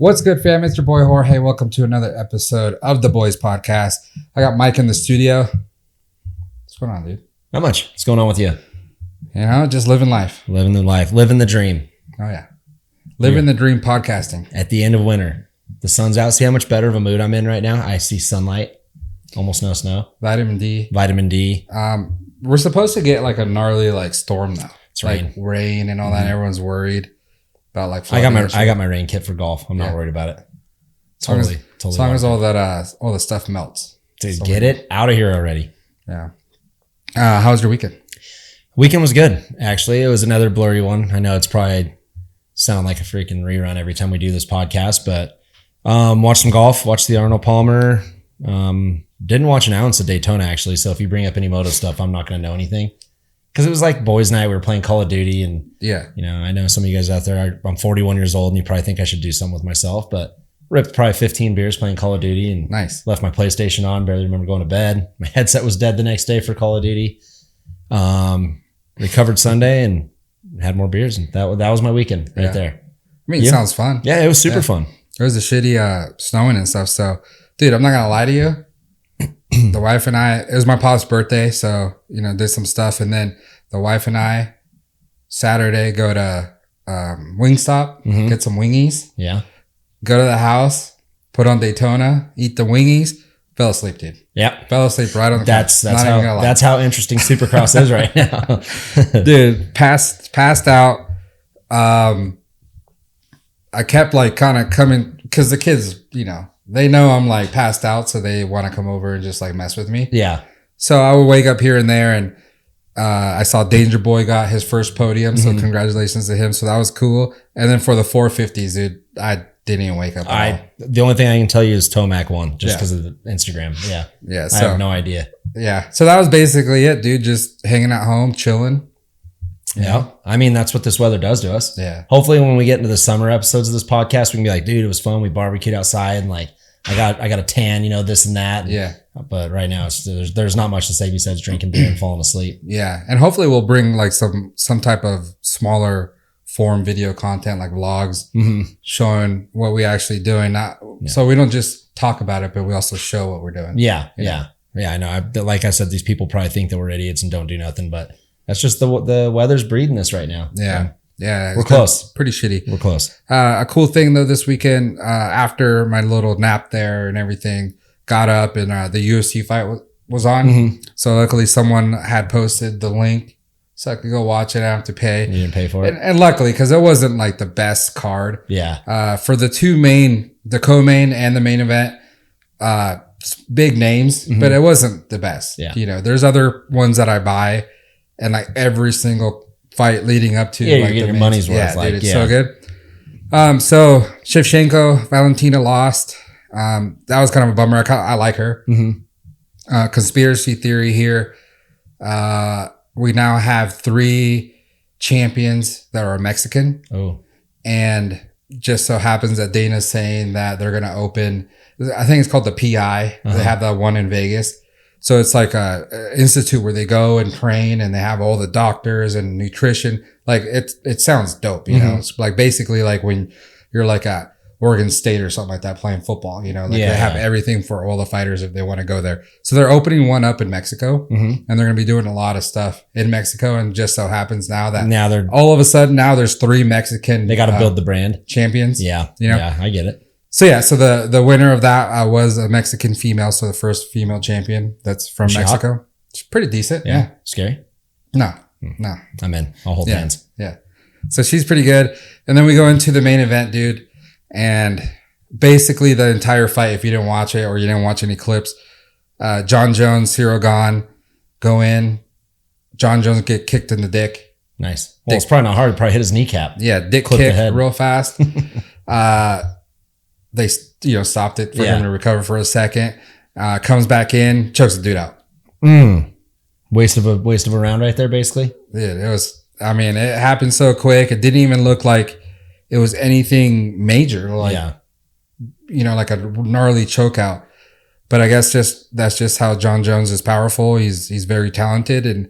What's good, fam? It's your boy Jorge. Welcome to another episode of the Boys Podcast. I got Mike in the studio. What's going on, dude? Not much. What's going on with you? You know, just living life. Living the life. Living the dream. Oh, yeah. Living the dream podcasting. At the end of winter. The sun's out. See how much better of a mood I'm in right now? I see sunlight. Almost no snow. Vitamin D. Vitamin D. We're supposed to get like a gnarly like storm though. It's like rain and all that. Everyone's worried about like I got my rain kit for golf. I'm not worried about it. Totally. As long as all the stuff melts. Dude, get it out of here already. Yeah. How was your weekend? Weekend was good, actually. It was another blurry one. I know it's probably sound like a freaking rerun every time we do this podcast, but watched some golf, watched the Arnold Palmer. Didn't watch an ounce of Daytona, actually. So if you bring up any moto stuff, I'm not going to know anything. Because it was like boys' night. We were playing Call of Duty. And, you know, I know some of you guys out there, I'm 41 years old and you probably think I should do something with myself. But ripped probably 15 beers playing Call of Duty and left my PlayStation on. Barely remember going to bed. My headset was dead the next day for Call of Duty. Recovered Sunday and had more beers. And that was my weekend right there. I mean, it sounds fun. Yeah, it was super fun. There was a shitty snowing and stuff. So, dude, I'm not going to lie to you. The wife and I, it was my pop's birthday. So, you know, did some stuff. And then the wife and I, Saturday, go to Wingstop, get some wingies. Yeah. Go to the house, put on Daytona, eat the wingies. Fell asleep, dude. Yeah. Fell asleep right on the car. That's how interesting Supercross is right now. Dude, passed out. I kept like kind of coming because the kids, you know, they know I'm like passed out, so they want to come over and just like mess with me. Yeah. So I would wake up here and there, and I saw Danger Boy got his first podium, so congratulations to him. So that was cool. And then for the 450s, dude, I didn't even wake up at all. The only thing I can tell you is Tomac won just because of the Instagram. Yeah. Yeah. So, I have no idea. Yeah. So that was basically it, dude. Just hanging at home, chilling. Yeah. I mean, that's what this weather does to us. Yeah. Hopefully when we get into the summer episodes of this podcast, we can be like, dude, it was fun. We barbecued outside and like, I got a tan, you know, this and that. Yeah. But right now there's not much to say besides drinking beer and falling asleep. Yeah. And hopefully we'll bring like some type of smaller form video content, like vlogs, showing what we actually doing. So we don't just talk about it, but we also show what we're doing. Yeah. Yeah. Yeah. I know. Like I said, these people probably think that we're idiots and don't do nothing, but that's just the weather's breeding us right now. Yeah. So yeah. We're close. Pretty shitty. We're close. A cool thing though, this weekend, after my little nap there and everything, got up and the UFC fight was on. So luckily someone had posted the link so I could go watch it. I don't have to pay. You didn't pay for it? And luckily, because it wasn't like the best card. Yeah. For the the co-main and the main event, big names, but it wasn't the best. Yeah. You know, there's other ones that I buy and like every single fight leading up to you're getting your money's worth. Yeah, dude, it's so good. So Shevchenko, Valentina lost. That was kind of a bummer. I like her. Conspiracy theory here. We now have 3 champions that are Mexican. Oh. And just so happens that Dana's saying that they're going to open, I think it's called the PI. They have that one in Vegas. So it's like a institute where they go and train and they have all the doctors and nutrition. Like it sounds dope, you know? It's like basically like when you're like at Oregon State or something like that playing football, you know, like they have everything for all the fighters if they want to go there. So they're opening one up in Mexico and they're going to be doing a lot of stuff in Mexico. And just so happens now they're all of a sudden now there's 3 Mexican. They got to build the brand champions. Yeah. You know? Yeah. I get it. So yeah, so the winner of that was a Mexican female, so the first female champion that's from Mexico. It's pretty decent. Yeah. Scary? No. I'm in. I'll hold hands. Yeah. So she's pretty good. And then we go into the main event, dude. And basically the entire fight, if you didn't watch it or you didn't watch any clips, Jon Jones, Cyril Gane go in. Jon Jones get kicked in the dick. Nice. Well, it's probably not hard. Probably hit his kneecap. Yeah, dick kick real fast. They, stopped it for him to recover for a second. Comes back in, chokes the dude out. Waste of a round right there, basically. Yeah, it was. I mean, it happened so quick. It didn't even look like it was anything major. Like, like a gnarly choke out. But I guess that's just how Jon Jones is powerful. He's very talented, and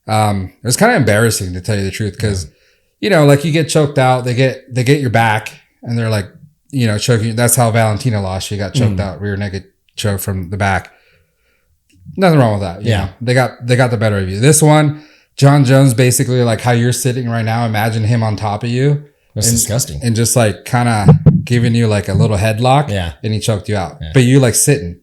it was kind of embarrassing to tell you the truth because, like you get choked out, they get your back, and they're like, choking. That's how Valentina lost. She got choked out, rear naked choke from the back. Nothing wrong with that. Yeah. They got the better of you. This one, Jon Jones, basically like how you're sitting right now, imagine him on top of you. That's disgusting. And just like kind of giving you like a little headlock. Yeah. And he choked you out. Yeah. But you like sitting.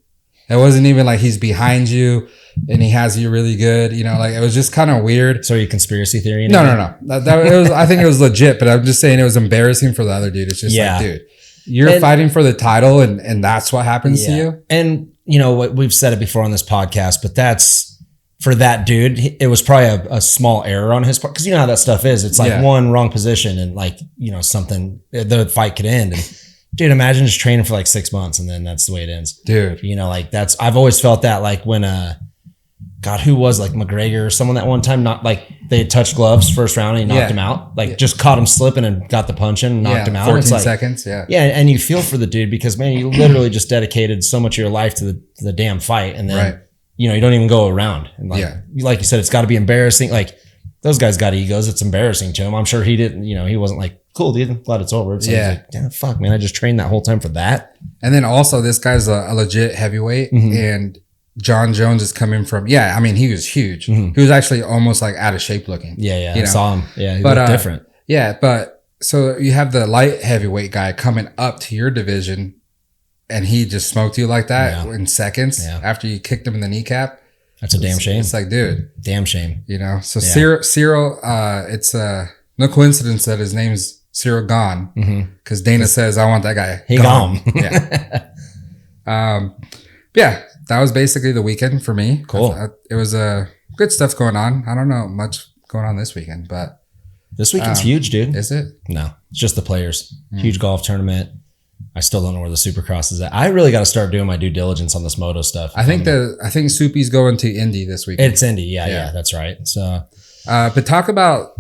It wasn't even like he's behind you and he has you really good. Like it was just kind of weird. So are you conspiracy theory? No. It was, I think it was legit, but I'm just saying it was embarrassing for the other dude. It's just like, dude, you're fighting for the title and that's what happens to you. And what we've said it before on this podcast, but that's for that dude. It was probably a small error on his part. Cause you know how that stuff is. It's like one wrong position and like, something, the fight could end. And dude, imagine just training for like 6 months and then that's the way it ends. Dude. Like I've always felt that like when, God, who was like McGregor or someone that one time, not like they had touched gloves first round and he knocked him out, like just caught him slipping and got the punch in and knocked him out. 14 seconds. Yeah. Yeah. And you feel for the dude because man, you literally just dedicated so much of your life to the damn fight. And then, you don't even go around. And like you said, it's got to be embarrassing. Like those guys got egos. It's embarrassing to him. I'm sure he didn't, he wasn't like, cool, dude, I'm glad it's over. So he's like, yeah, fuck, man. I just trained that whole time for that. And then also this guy's a legit heavyweight and Jon Jones is coming from, he was huge. He was actually almost like out of shape looking. Yeah. I saw him. Yeah. He looked different. Yeah. But so you have the light heavyweight guy coming up to your division and he just smoked you like that in seconds after you kicked him in the kneecap. That's a damn shame. It's like, dude. Damn shame. So Cyril, it's no coincidence that his name's Cyril Gone because Dana says, I want that guy. He gone. Yeah. That was basically the weekend for me. Cool. It was good stuff going on. I don't know much going on this weekend, but this weekend's huge, dude. Is it? No, it's just the players. Huge golf tournament. I still don't know where the Supercross is at. I really got to start doing my due diligence on this moto stuff. I think Soupy's going to Indy this weekend. It's Indy. Yeah, that's right. So, but talk about.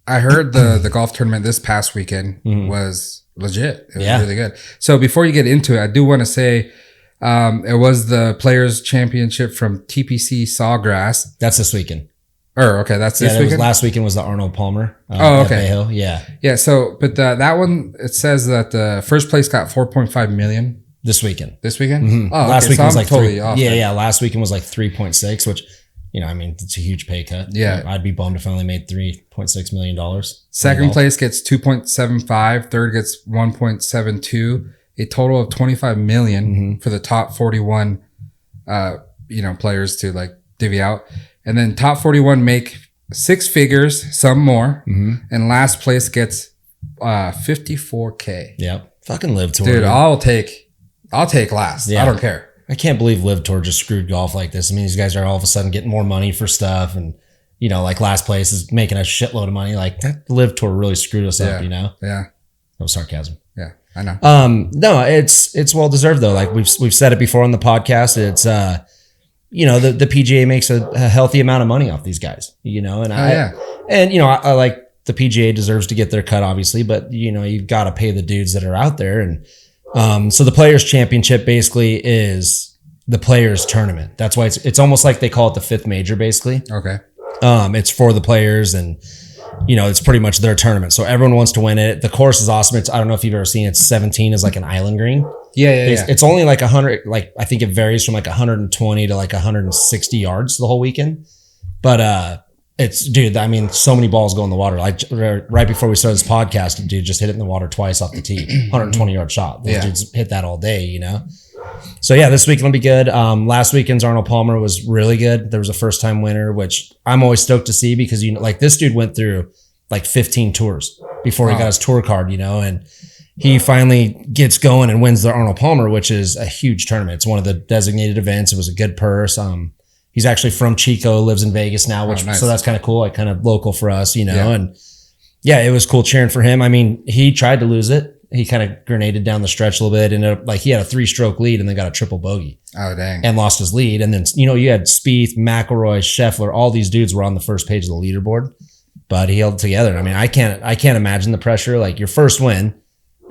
I heard the golf tournament this past weekend was legit. It was really good. So before you get into it, I do want to say. It was the Players Championship from TPC Sawgrass. That's this weekend. That's this weekend? Last weekend was the Arnold Palmer. Okay. Yeah. So, but that one, it says that the first place got 4.5 million. This weekend. Mm-hmm. Oh, last weekend was like totally off. Yeah. Last weekend was like 3.6, which, it's a huge pay cut. Yeah. I'd be bummed if I only made $3.6 million. Second place gets 2.75. Third gets 1.72. A total of 25 million for the top 41, players to like divvy out. And then top 41 make 6 figures, some more. And last place gets, 54K. Yep. Fucking Live Tour. Dude, I'll take last. Yeah. I don't care. I can't believe Live Tour just screwed golf like this. I mean, these guys are all of a sudden getting more money for stuff. And, like last place is making a shitload of money. Like that Live Tour really screwed us up, Yeah. That was sarcasm. Yeah. I know. No, it's well deserved though. Like we've said it before on the podcast. It's the PGA makes a healthy amount of money off these guys. I like the PGA deserves to get their cut, obviously, but you've got to pay the dudes that are out there. And so the Players Championship basically is the Players Tournament. That's why it's almost like they call it the 5th major, basically. Okay. It's for the players and. It's pretty much their tournament. So everyone wants to win it. The course is awesome. I don't know if you've ever seen it. It's 17 is like an island green. Yeah. It's only like 100, like I think it varies from like 120 to like 160 yards the whole weekend. But so many balls go in the water. Like right before we started this podcast, dude just hit it in the water twice off the tee. 120 yard shot. Those dudes hit that all day, So yeah, this weekend will be good. Last weekend's Arnold Palmer was really good. There was a first time winner, which I'm always stoked to see because this dude went through like 15 tours before he got his tour card, and he finally gets going and wins the Arnold Palmer, which is a huge tournament. It's one of the designated events. It was a good purse. He's actually from Chico, lives in Vegas now, which so that's kind of cool, like kind of local for us, and yeah, it was cool cheering for him. I mean, he tried to lose it. He kind of grenaded down the stretch a little bit and he had a 3-stroke lead and then got a triple bogey. Oh, dang. And lost his lead. And then, you had Spieth, McIlroy, Scheffler, all these dudes were on the first page of the leaderboard, but he held it together. I mean, I can't imagine the pressure, like your first win.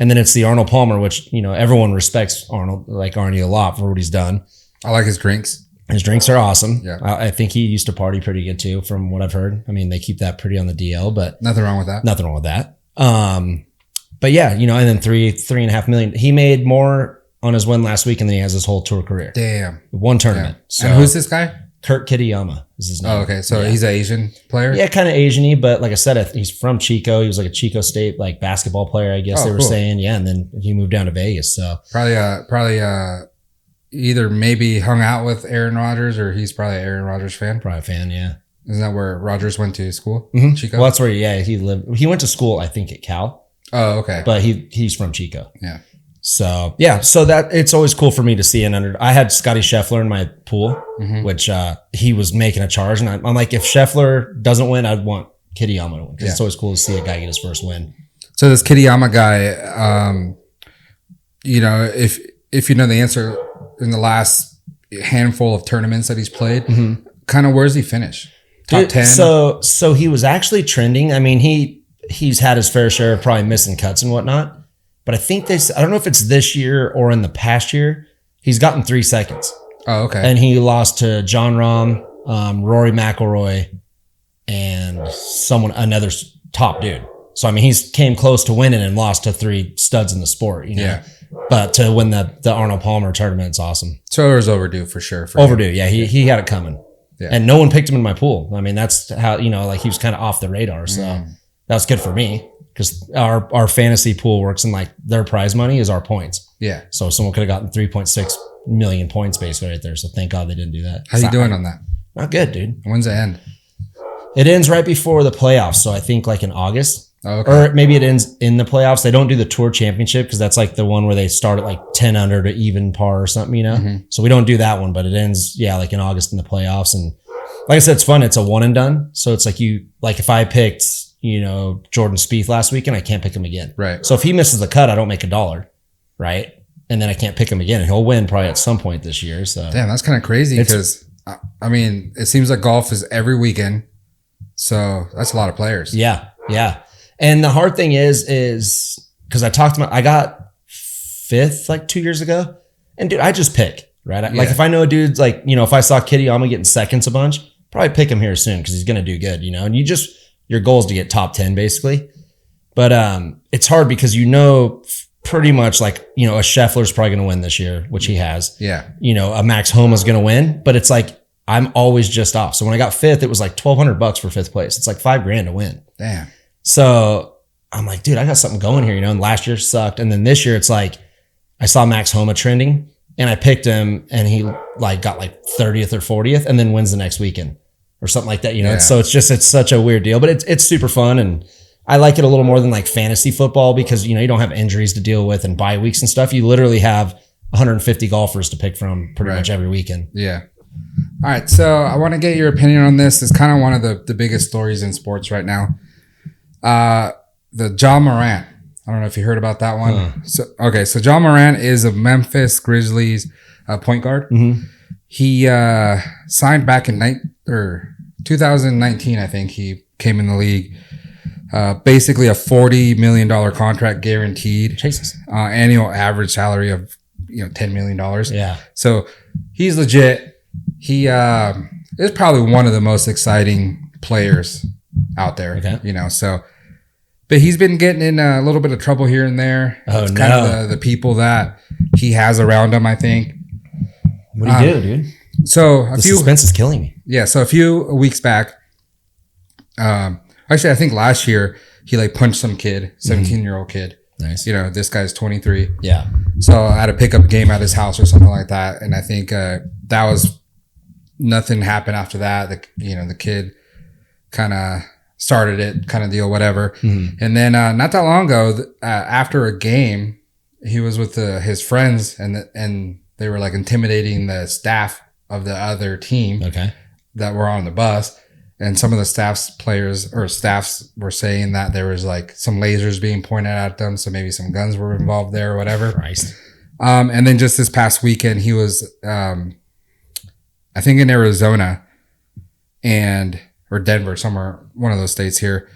And then it's the Arnold Palmer, which, everyone respects Arnold, like Arnie a lot for what he's done. I like his drinks. His drinks are awesome. Yeah. I think he used to party pretty good too, from what I've heard. I mean, they keep that pretty on the DL, but nothing wrong with that. But yeah, you know, and then 3.5 million. He made more on his win last week, and then he has his whole tour career. Damn. One tournament. Damn. So, and who's this guy? Kurt Kitayama is his name. Oh, okay. So he's an Asian player? Yeah, kind of Asian-y, but like I said, he's from Chico. He was like a Chico State like basketball player, I guess they were saying. Yeah, and then he moved down to Vegas. So probably either maybe hung out with Aaron Rodgers, or he's probably an Aaron Rodgers fan. Probably a fan, yeah. Isn't that where Rodgers went to school? Mm-hmm. Chico? Well, that's where he lived. He went to school, I think, at Cal. Oh, okay. But he's from Chico. Yeah. So yeah, so that it's always cool for me to see an under. I had Scotty Scheffler in my pool, which he was making a charge, and I'm like, if Scheffler doesn't win, I'd want Kitayama to win, because it's always cool to see a guy get his first win. So this Kitayama guy, you know, if you know the answer, in the last handful of tournaments that he's played, kind of where's he finish? Top 10? So he was actually trending. I mean, he's had his fair share of probably missing cuts and whatnot. But I think I don't know if it's this year or in the past year, he's gotten 3 seconds. Oh, okay. And he lost to John Rahm, Rory McIlroy, and another top dude. So, I mean, he's came close to winning and lost to 3 studs in the sport, you know? Yeah. But to win the Arnold Palmer tournament, it's awesome. So it was overdue for sure. Overdue, yeah. He had it coming. Yeah. And no one picked him in my pool. I mean, that's how, you know, like he was kind of off the radar. So that was good for me. Because our fantasy pool works in like their prize money is our points. Yeah. So someone could have gotten 3.6 million points basically right there. So thank God they didn't do that. How you doing on that? Not good, dude. When's it end? It ends right before the playoffs. So I think like in August. Oh, okay. Or maybe it ends in the playoffs. They don't do the tour championship because that's like the one where they start at like 10 under to even par or something, you know? So we don't do that one, but it ends, like in August in the playoffs. And like I said, it's fun. It's a one and done. So it's like if I picked, you know, Jordan Spieth last weekend, I can't pick him again. Right. So if he misses the cut, I don't make $1, right? And then I can't pick him again. And he'll win probably at some point this year. So damn, that's kind of crazy because I mean, it seems like golf is every weekend. So that's a lot of players. Yeah. Yeah. And the hard thing is because I got 5th like 2 years ago. And dude, I just pick, right? Like if I know a dude's like, you know, if I saw Kitayama getting seconds a bunch, probably pick him here soon because he's going to do good, you know? And your goal is to get top 10 basically. But it's hard because you know pretty much like, you know, a Scheffler's probably going to win this year, which he has. Yeah. You know, a Max Homa's going to win, but it's like I'm always just off. So when I got 5th, it was like $1,200 for 5th place. It's like $5,000 to win. Damn. So I'm like, dude, I got something going here, you know, and last year sucked. And then this year it's like I saw Max Homa trending and I picked him and he like got like 30th or 40th and then wins the next weekend or something like that, you know? Yeah. So it's such a weird deal, but it's super fun. And I like it a little more than like fantasy football because, you know, you don't have injuries to deal with and bye weeks and stuff. You literally have 150 golfers to pick from pretty much every weekend. Yeah. All right. So I want to get your opinion on this. It's kind of one of the biggest stories in sports right now. The Ja Morant. I don't know if you heard about that one. So Ja Morant is a Memphis Grizzlies point guard. Mm-hmm. He signed back in 2019, I think he came in the league. Basically a $40 million contract guaranteed. Annual average salary of $10 million. Yeah. So he's legit. He is probably one of the most exciting players out there. Okay. You know, so but he's been getting in a little bit of trouble here and there. Oh, it's kind of the people that he has around him, I think. What do you do, dude? So the suspense is killing me. Yeah. So a few weeks back, actually, I think last year he like punched some kid, 17-year-old kid. Nice. You know, this guy's 23. Yeah. So I had a pickup game at his house or something like that. And I think that was nothing happened after that. The kid kind of started it kind of deal, whatever. Mm-hmm. And then not that long ago, after a game, he was with his friends and they were like intimidating the staff of the other team that were on the bus. And some of the staffs were saying that there was like some lasers being pointed at them. So maybe some guns were involved there or whatever. Christ. And then just this past weekend, he was, I think in Arizona or Denver, somewhere, one of those states here.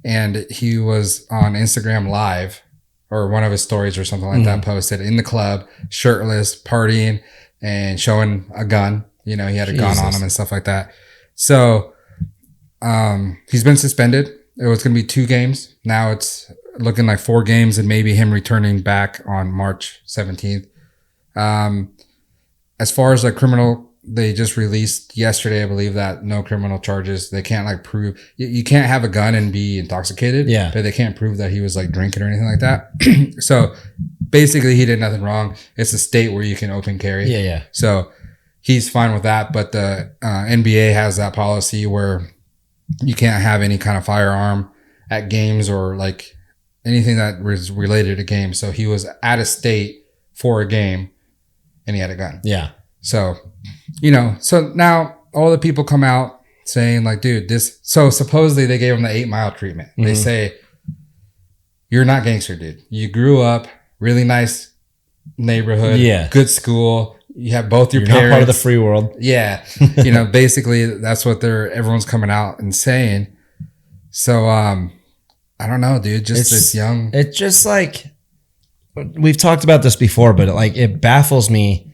And he was on Instagram Live or one of his stories or something like that posted in the club, shirtless, partying and showing a gun. You know, he had a gun on him and stuff like that. So, he's been suspended. It was going to be 2 games. Now it's looking like 4 games and maybe him returning back on March 17th. As far as like criminal, they just released yesterday, I believe, that no criminal charges. They can't like prove, you can't have a gun and be intoxicated. Yeah. But they can't prove that he was like drinking or anything like that. So basically he did nothing wrong. It's a state where you can open carry. Yeah. Yeah. So he's fine with that. But the NBA has that policy where you can't have any kind of firearm at games or like anything that was related to games. So he was at a state for a game and he had a gun. Yeah. So, so now all the people come out saying like, dude, so supposedly they gave him the 8 Mile treatment. Mm-hmm. They say, you're not gangster, dude. You grew up, really nice neighborhood, good school. You have both your parents. Not part of the free world. Yeah. Basically that's what everyone's coming out and saying. So, I don't know, dude, this young. It's just like, we've talked about this before, but it baffles me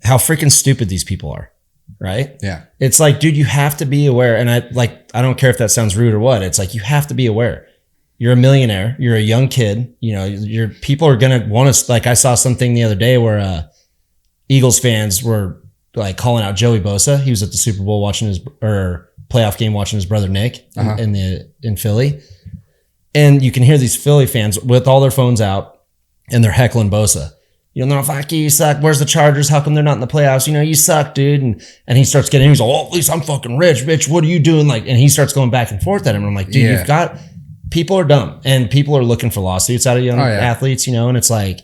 how freaking stupid these people are, right? Yeah. It's like, dude, you have to be aware. And I don't care if that sounds rude or what. It's like, you have to be aware. You're a millionaire. You're a young kid. Your people are going to want to, like I saw something the other day where Eagles fans were like calling out Joey Bosa. He was at the Super Bowl watching playoff game watching his brother Nick in Philly. And you can hear these Philly fans with all their phones out and they're heckling Bosa. Fuck you suck. Where's the Chargers? How come they're not in the playoffs? You suck, dude. And he starts he's like, oh, at least I'm fucking rich, bitch. What are you doing? And he starts going back and forth at him. And I'm like, dude, people are dumb and people are looking for lawsuits out of young athletes, and it's like,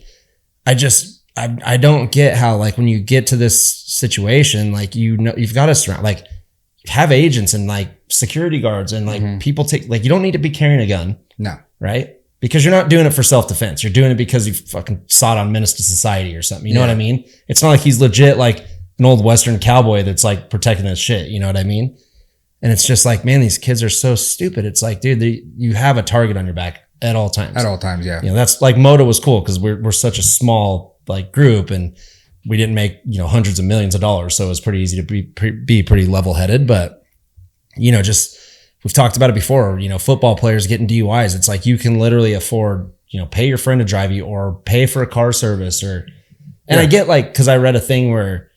I don't get how, when you get to this situation, you've got to surround, have agents and security guards and people take, you don't need to be carrying a gun. No. Right? Because you're not doing it for self-defense. You're doing it because you fucking saw it on Menace to Society or something. You know what I mean? It's not like he's legit an old Western cowboy that's protecting his shit. You know what I mean? And it's just like, man, these kids are so stupid. It's like, dude, you have a target on your back at all times. At all times, yeah. That's Moto was cool because we're such a small group and we didn't make hundreds of millions of dollars, so it was pretty easy to be pretty level-headed. But just we've talked about it before. Football players getting DUIs. It's like you can literally afford pay your friend to drive you or pay for a car service I get because I read a thing where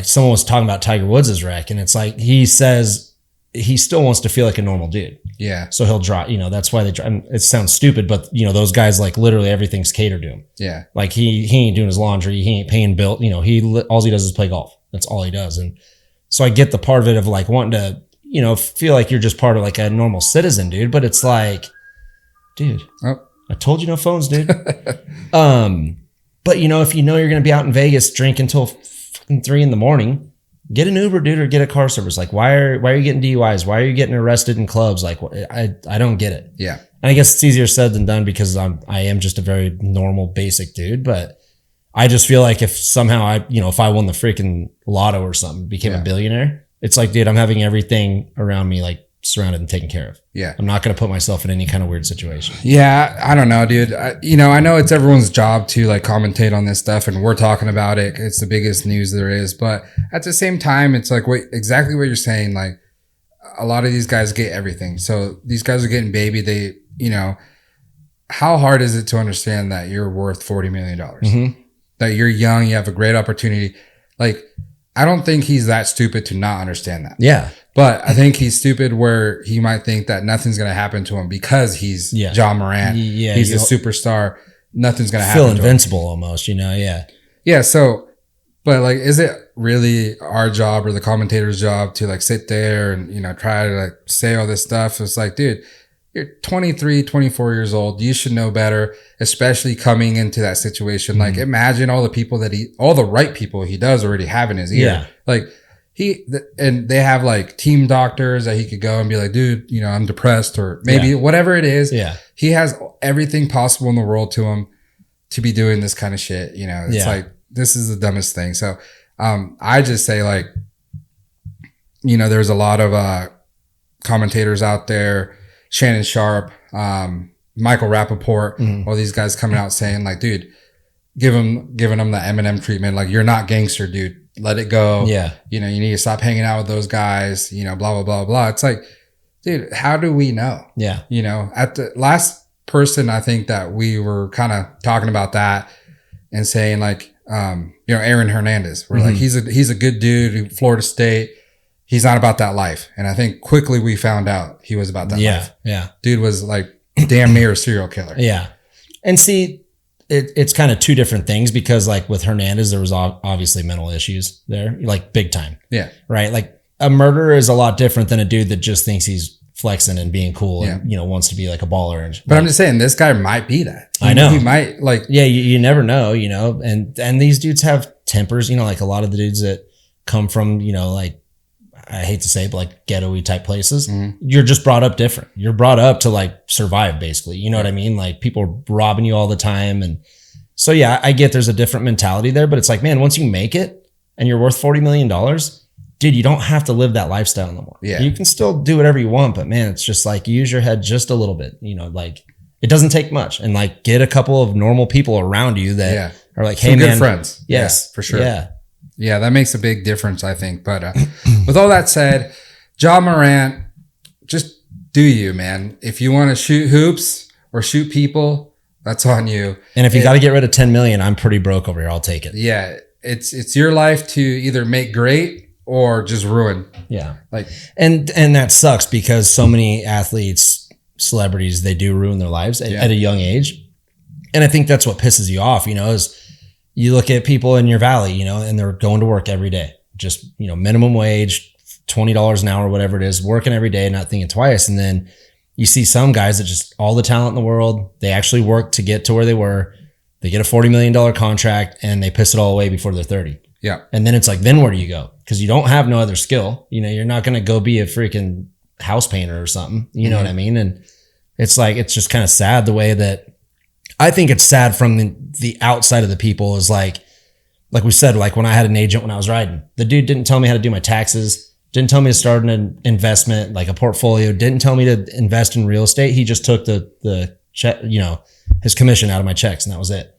someone was talking about Tiger Woods' wreck and it's like he says he still wants to feel like a normal dude. Yeah. So he'll drive, that's why they drive. It sounds stupid, but those guys literally everything's catered to him. Yeah. He ain't doing his laundry. He ain't paying bill. All he does is play golf. That's all he does. And so I get the part of it of wanting to, feel like you're just part of a normal citizen, dude. But it's like, dude, I told you no phones, dude. But if you're going to be out in Vegas drinking until 3 a.m, get an Uber, dude, or get a car service. Why are you getting DUIs? Why are you getting arrested in clubs? I don't get it. Yeah. And I guess it's easier said than done because I am just a very normal, basic dude. But I just feel like if somehow if I won the freaking lotto or something, became a billionaire, it's like, dude, I'm having everything around me surrounded and taken care of. Yeah. I'm not going to put myself in any kind of weird situation. Yeah. I don't know, dude. I know it's everyone's job to commentate on this stuff and we're talking about it. It's the biggest news there is. But at the same time, it's exactly what you're saying. A lot of these guys get everything. So these guys are getting baby. How hard is it to understand that you're worth $40 million? Mm-hmm. That you're young, you have a great opportunity. I don't think he's that stupid to not understand that. Yeah. But I think he's stupid where he might think that nothing's going to happen to him because he's John Morant. Yeah, he's a superstar. Nothing's going to happen to him. Feel invincible almost, yeah. Yeah, so, but is it really our job or the commentator's job to sit there and, try to say all this stuff? It's like, dude, you're 23, 24 years old. You should know better, especially coming into that situation. Mm-hmm. Imagine all the people all the right people he does already have in his ear. Yeah. And they have team doctors that he could go and be like, dude, I'm depressed or maybe whatever it is. Yeah. He has everything possible in the world to him to be doing this kind of shit. It's this is the dumbest thing. So, I just say there's a lot of, commentators out there, Shannon Sharp, Michael Rappaport, all these guys coming out saying dude, giving them the Eminem treatment. You're not gangster, dude. Let it go. Yeah. You need to stop hanging out with those guys, blah, blah, blah, blah. It's dude, how do we know? Yeah. At the last person, I think that we were kind of talking about that and saying like, Aaron Hernandez, we're like, he's a good dude, Florida State. He's not about that life. And I think quickly we found out he was about that life. Yeah. Dude was like damn near a serial killer. Yeah. And see, it's kind of two different things because like with Hernandez, there was obviously mental issues there, like big time. Yeah. Right. Like a murderer is a lot different than a dude that just thinks he's flexing and being cool and, wants to be like a baller. But I'm just saying this guy might be that. I know. He might like, you never know, and these dudes have tempers, like a lot of the dudes that come from, like, I hate to say it, but like ghetto-y type places, you're just brought up different. You're brought up to like survive basically. You know what I mean? Like people are robbing you all the time. And so, yeah, I get there's a different mentality there, but it's like, man, once you make it and you're worth $40 million, dude, you don't have to live that lifestyle no more. Yeah. You can still do whatever you want, but man, it's just like use your head just a little bit, like it doesn't take much and like get a couple of normal people around you that are like, hey, some man, good friends. Yes, for sure. Yeah. That makes a big difference, I think. But with all that said, Ja Morant, just do you, man. If you want to shoot hoops or shoot people, that's on you. And if you got to get rid of 10 million, I'm pretty broke over here. I'll take it. Yeah. It's your life to either make great or just ruin. Yeah. Like, and that sucks because so many athletes, celebrities, they do ruin their lives at a young age. And I think that's what pisses you off, is you look at people in your valley, and they're going to work every day, just, minimum wage, $20 an hour, whatever it is, working every day, not thinking twice. And then you see some guys that just all the talent in the world, they actually work to get to where they were. They get a $40 million contract and they piss it all away before they're 30. Yeah. And then it's like, then where do you go? Because you don't have no other skill. You're not going to go be a freaking house painter or something. You know what I mean? And it's like, it's just kind of sad the way that I think it's sad from the outside of the people is like we said, like when I had an agent when I was riding, the dude didn't tell me how to do my taxes, didn't tell me to start an investment, like a portfolio, didn't tell me to invest in real estate. He just took the check, his commission out of my checks and that was it.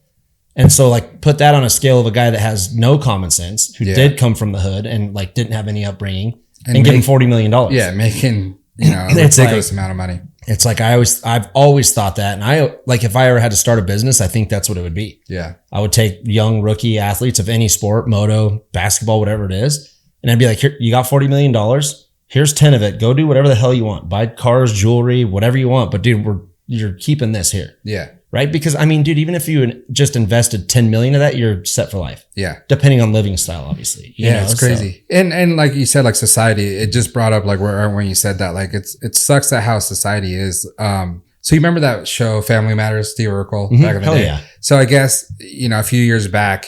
And so like put that on a scale of a guy that has no common sense, who did come from the hood and like didn't have any upbringing and give him $40 million. Yeah. Making, a ridiculous amount of money. It's like I've always thought that. And I like if I ever had to start a business, I think that's what it would be. Yeah. I would take young rookie athletes of any sport, moto, basketball, whatever it is. And I'd be like, here, you got $40 million. Here's 10 of it. Go do whatever the hell you want. Buy cars, jewelry, whatever you want. But dude, you're keeping this here. Yeah. Right? Because I mean, dude, even if you just invested 10 million of that, you're set for life. Yeah. Depending on living style, obviously. It's crazy. So. And like you said, like society, it just brought up like when you said that, like it sucks that how society is. So you remember that show Family Matters, Steve Urkel back in the day? Yeah. So I guess, a few years back,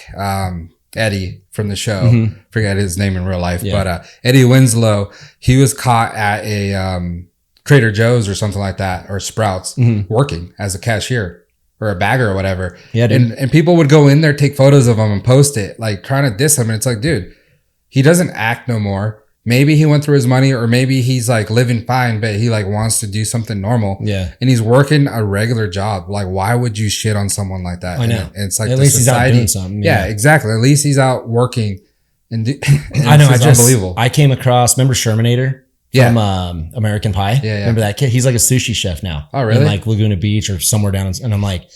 Eddie from the show, forget his name in real life, but Eddie Winslow, he was caught at a Trader Joe's or something like that, or Sprouts, working as a cashier or a bagger or whatever. Yeah, dude. And people would go in there, take photos of him and post it, like trying to diss him. And it's like, dude, he doesn't act no more. Maybe he went through his money, or maybe he's like living fine, but he like wants to do something normal. Yeah. And he's working a regular job. Like, why would you shit on someone like that? I know. And it's like, at least society, he's out doing something. Yeah, exactly. At least he's out working. And I know. It's unbelievable. I came across, remember Shermanator? From American Pie. Yeah. Remember that kid? He's like a sushi chef now. Oh, really? In like Laguna Beach or somewhere down. And I'm like,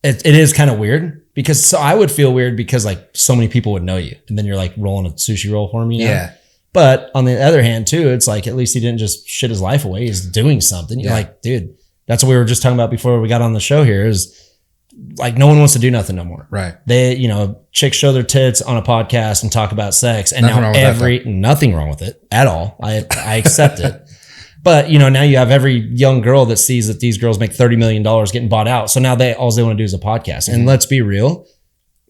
it is kind of weird because so I would feel weird because like so many people would know you. And then you're like rolling a sushi roll for him, Yeah. But on the other hand too, it's like, at least he didn't just shit his life away. He's doing something. You're like, dude, that's what we were just talking about before we got on the show here is like, no one wants to do nothing no more. Right. They, chicks show their tits on a podcast and talk about sex and nothing nothing wrong with it at all. I accept it. But, now you have every young girl that sees that these girls make $30 million getting bought out. So now all they want to do is a podcast. And let's be real,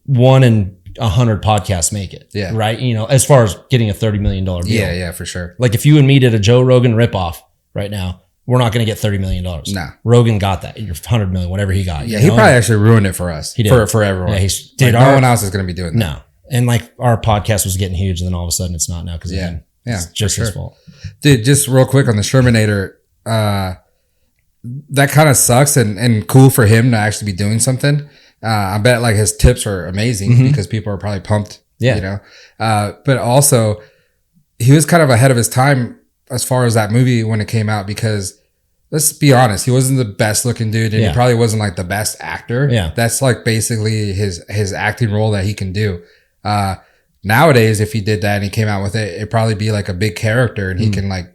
1 in 100 podcasts make it. Yeah. Right. As far as getting a $30 million deal. Yeah, for sure. Like if you and me did a Joe Rogan ripoff right now, we're not going to get $30 million. No. Rogan got that. You're $100 million, whatever he got. Yeah, he probably actually ruined it for us. He did. For everyone. Yeah, no one else is going to be doing that. No. And like our podcast was getting huge and then all of a sudden it's not now because it's just his fault. Dude, just real quick on the Shermanator, that kind of sucks and cool for him to actually be doing something. I bet like his tips are amazing because people are probably pumped. Yeah. But also he was kind of ahead of his time as far as that movie when it came out, because let's be honest, he wasn't the best looking dude, and he probably wasn't like the best actor. Yeah. That's like basically his acting role that he can do. Nowadays, if he did that and he came out with it, it'd probably be like a big character, and he can like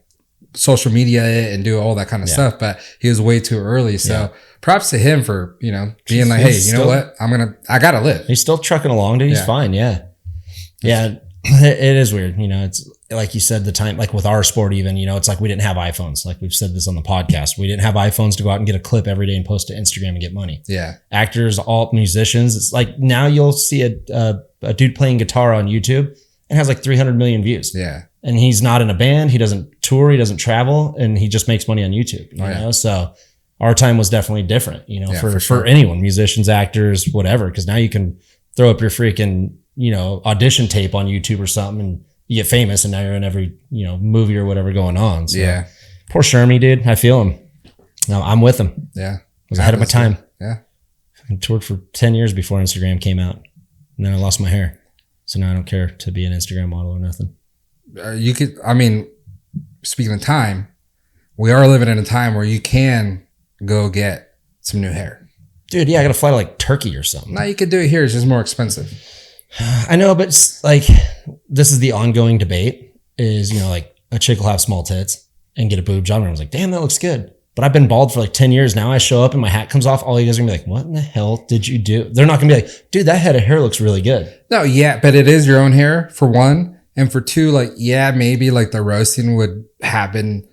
social media it and do all that kind of stuff. But he was way too early. So props to him for, you know, being like, hey, you know what? I gotta live. He's still trucking along, dude. He's fine. Yeah. Yeah. It is weird. You know, it's like you said, the time, like with our sport, even, you know, it's like we didn't have iPhones. Like we've said this on the podcast. We didn't have iPhones to go out and get a clip every day and post to Instagram and get money. Yeah. Actors, all musicians. It's like now you'll see a dude playing guitar on YouTube and has like 300 million views. Yeah. And he's not in a band. He doesn't tour. He doesn't travel, and he just makes money on YouTube. You know, so our time was definitely different, you know, for anyone, musicians, actors, whatever. Cause now you can throw up your freaking, you know, audition tape on YouTube or something and you get famous, and now you're in every, you know, movie or whatever going on. So poor Shermy, dude. I feel him. No, I'm with him. Yeah. I was ahead of my time. Yeah. I toured for 10 years before Instagram came out, and then I lost my hair. So now I don't care to be an Instagram model or nothing. You could, I mean, speaking of time, we are living in a time where you can go get some new hair. Dude, yeah, I got to fly to like Turkey or something. No, you could do it here. It's just more expensive. I know, but it's like, this is the ongoing debate is, you know, like a chick will have small tits and get a boob job. And I was like, damn, that looks good. But I've been bald for like 10 years now. I show up and my hat comes off. All you guys are gonna be like, what in the hell did you do? They're not gonna be like, dude, that head of hair looks really good. No, yeah, but it is your own hair for one. And for two, like, yeah, maybe like the roasting would happen,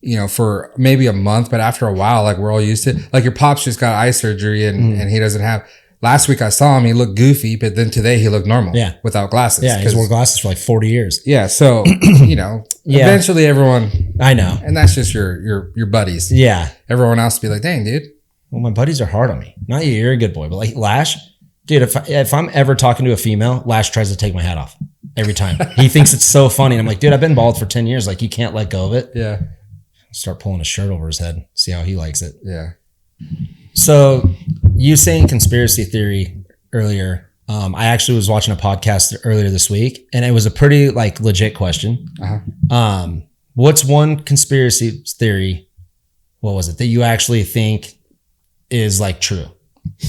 you know, for maybe a month, but after a while, like we're all used to it. Like your pops just got eye surgery and he doesn't have, last week I saw him, he looked goofy, but then today he looked normal without glasses. Yeah, he's wore glasses for like 40 years. Yeah, so, you know, eventually everyone. I know. And that's just your buddies. Yeah. Everyone else will be like, dang, dude. Well, my buddies are hard on me. Not you, you're a good boy, but like Lash, dude, if I'm ever talking to a female, Lash tries to take my hat off. Every time. He thinks it's so funny. And I'm like, dude, I've been bald for 10 years. Like, you can't let go of it. Yeah. Start pulling a shirt over his head. See how he likes it. Yeah. So you saying conspiracy theory earlier. I actually was watching a podcast earlier this week, and it was a pretty like legit question. What's one conspiracy theory? What was it that you actually think is like true?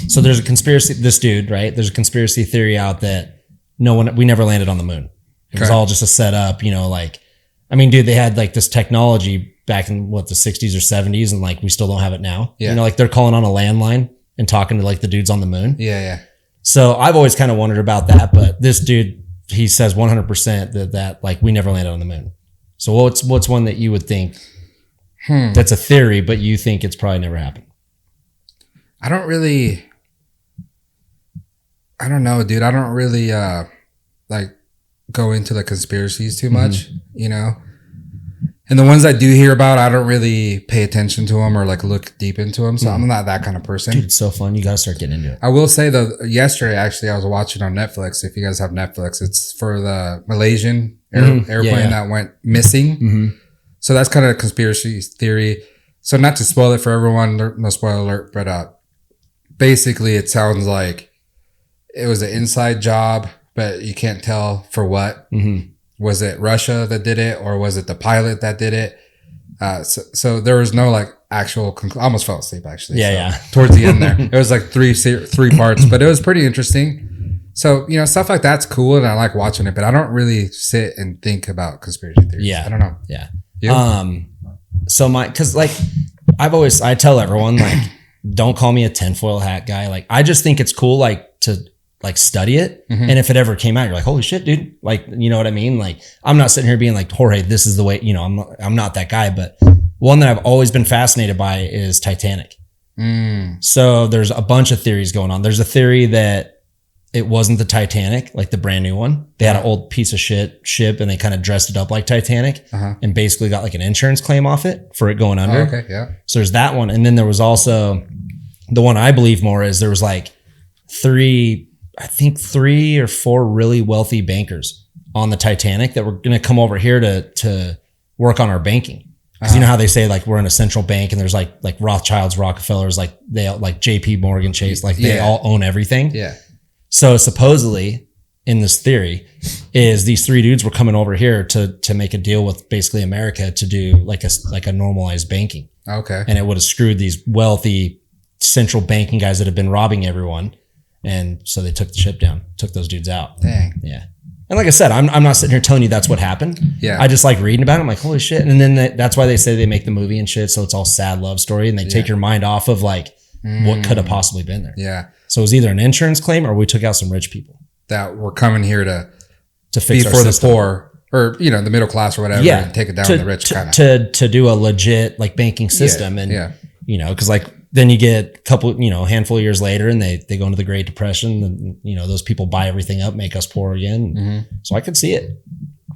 So there's a conspiracy, this dude, right? There's a conspiracy theory out that we never landed on the moon. It was all just a setup, you know, like, I mean, dude, they had like this technology back in the 60s or 70s, and like we still don't have it now. Yeah. You know, like they're calling on a landline and talking to like the dudes on the moon. Yeah, yeah. So I've always kind of wondered about that, but this dude, he says 100% that like we never landed on the moon. So what's one that you would think that's a theory, but you think it's probably never happened? I don't know, dude. I don't really like go into the conspiracies too much, you know. And the ones I do hear about, I don't really pay attention to them or like look deep into them. So I'm not that kind of person. Dude, it's so fun. You got to start getting into it. I will say though, yesterday actually I was watching on Netflix. If you guys have Netflix, it's for the Malaysian airplane that went missing. So that's kind of a conspiracy theory. So not to spoil it for everyone, no spoiler alert, but basically it sounds like it was an inside job, but you can't tell for what. Was it Russia that did it, or was it the pilot that did it? So there was no like actual. I almost fell asleep actually. Yeah. Towards the end there, it was like three parts, but it was pretty interesting. So you know, stuff like that's cool, and I like watching it, but I don't really sit and think about conspiracy theories. Yeah, I don't know. Yeah. You? So cause like I tell everyone like, don't call me a tinfoil hat guy. Like I just think it's cool, like to like study it. And if it ever came out, you're like, holy shit, dude. Like, you know what I mean? Like, I'm not sitting here being like, Jorge, this is the way, you know, I'm not that guy, but one that I've always been fascinated by is Titanic. So there's a bunch of theories going on. There's a theory that it wasn't the Titanic, like the brand new one. They had an old piece of shit ship and they kind of dressed it up like Titanic and basically got like an insurance claim off it for it going under. Okay. Yeah. So there's that one. And then there was also the one I believe more is there was like three or four really wealthy bankers on the Titanic that were going to come over here to work on our banking. Cause you know how they say like we're in a central bank and there's like Rothschilds, Rockefellers, like they like JP Morgan Chase, like they all own everything. Yeah. So supposedly in this theory is these three dudes were coming over here to make a deal with basically America to do like a normalized banking. Okay. And it would have screwed these wealthy central banking guys that have been robbing everyone. And so they took the ship down, took those dudes out. Dang. Yeah. And like I said, I'm not sitting here telling you that's what happened. Yeah. I just like reading about it. I'm like, holy shit. And then that's why they say they make the movie and shit. So it's all sad love story. And they take your mind off of like what could have possibly been there. Yeah. So it was either an insurance claim or we took out some rich people that were coming here to fix be for the poor or, you know, the middle class or whatever. Yeah. And take it down on the rich kind of. To do a legit like banking system. Yeah. And, you know, cause like then you get a couple, you know, a handful of years later and they go into the Great Depression and, you know, those people buy everything up, make us poor again. So I could see it.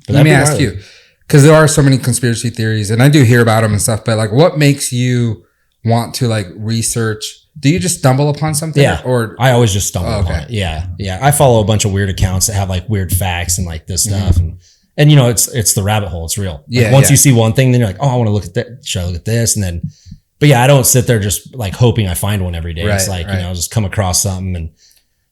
But let me ask you, because there are so many conspiracy theories and I do hear about them and stuff, but like what makes you want to like research? Do you just stumble upon something? Yeah. Or I always just stumble upon it. Yeah. Yeah. I follow a bunch of weird accounts that have like weird facts and like this stuff. And you know, it's the rabbit hole. It's real. Like once you see one thing, then you're like, oh, I want to look at that. Should I look at this? And then, but yeah, I don't sit there just like hoping I find one every day. It's like, you know, I'll just come across something and.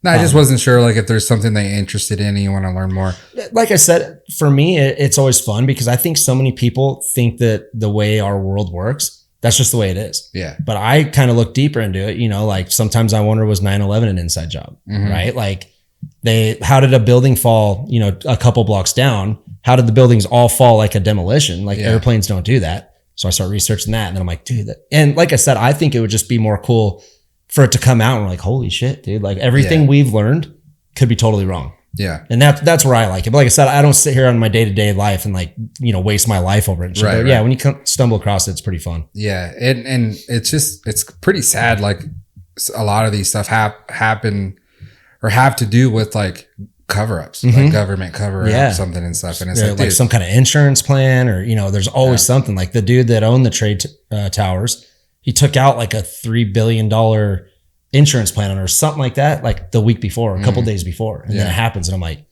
No, I just wasn't sure like if there's something that you're interested in and you want to learn more. Like I said, for me, it's always fun because I think so many people think that the way our world works, that's just the way it is. Yeah. But I kind of look deeper into it. You know, like sometimes I wonder, was 9/11 an inside job, right? Like how did a building fall, you know, a couple blocks down? How did the buildings all fall like a demolition? Like airplanes don't do that. So I start researching that and then I'm like, dude, and like I said, I think it would just be more cool for it to come out and we're like, holy shit, dude, like everything we've learned could be totally wrong. Yeah. And that's where I like it. But like I said, I don't sit here on my day-to-day life and like, you know, waste my life over it. But yeah, when you stumble across it, it's pretty fun. Yeah. And it's pretty sad. Like a lot of these stuff happen or have to do with like cover-ups, like government cover-up something and stuff. And it's like some kind of insurance plan or, you know, there's always something. Like the dude that owned the trade towers, he took out like a $3 billion insurance plan on her or something like that, like the week before, a couple days before. And then it happens. And I'm like,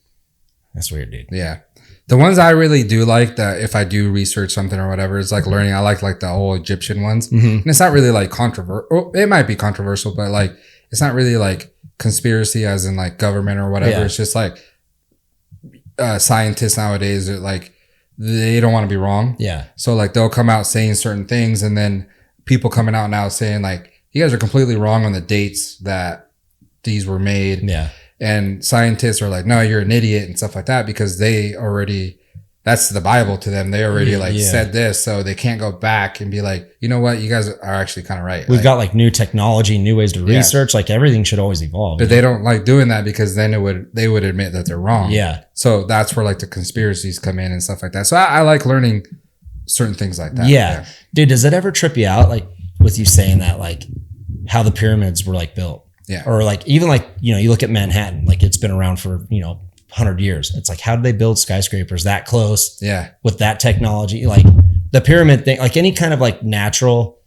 that's weird, dude. Yeah. The ones I really do like that if I do research something or whatever, it's like learning. I like the old Egyptian ones. And it's not really like controversial. It might be controversial, but like, it's not really like conspiracy as in like government or whatever. It's just like scientists nowadays are like, they don't want to be wrong. Yeah. So like they'll come out saying certain things and then people coming out now saying like, you guys are completely wrong on the dates that these were made. Yeah. And scientists are like, no, you're an idiot and stuff like that because they already, that's the Bible to them. They already said this. So they can't go back and be like, you know what? You guys are actually kind of right. We've got like new technology, new ways to research. Like everything should always evolve. But they don't like doing that because then they would admit that they're wrong. Yeah. So that's where like the conspiracies come in and stuff like that. So I like learning certain things like that. Yeah. Dude, does it ever trip you out? Like with you saying that, like how the pyramids were like built? Yeah. Or like, even like, you know, you look at Manhattan, like it's been around for, you know, 100 years. It's like, how did they build skyscrapers that close? Yeah. With that technology? Like the pyramid thing, like any kind of like natural,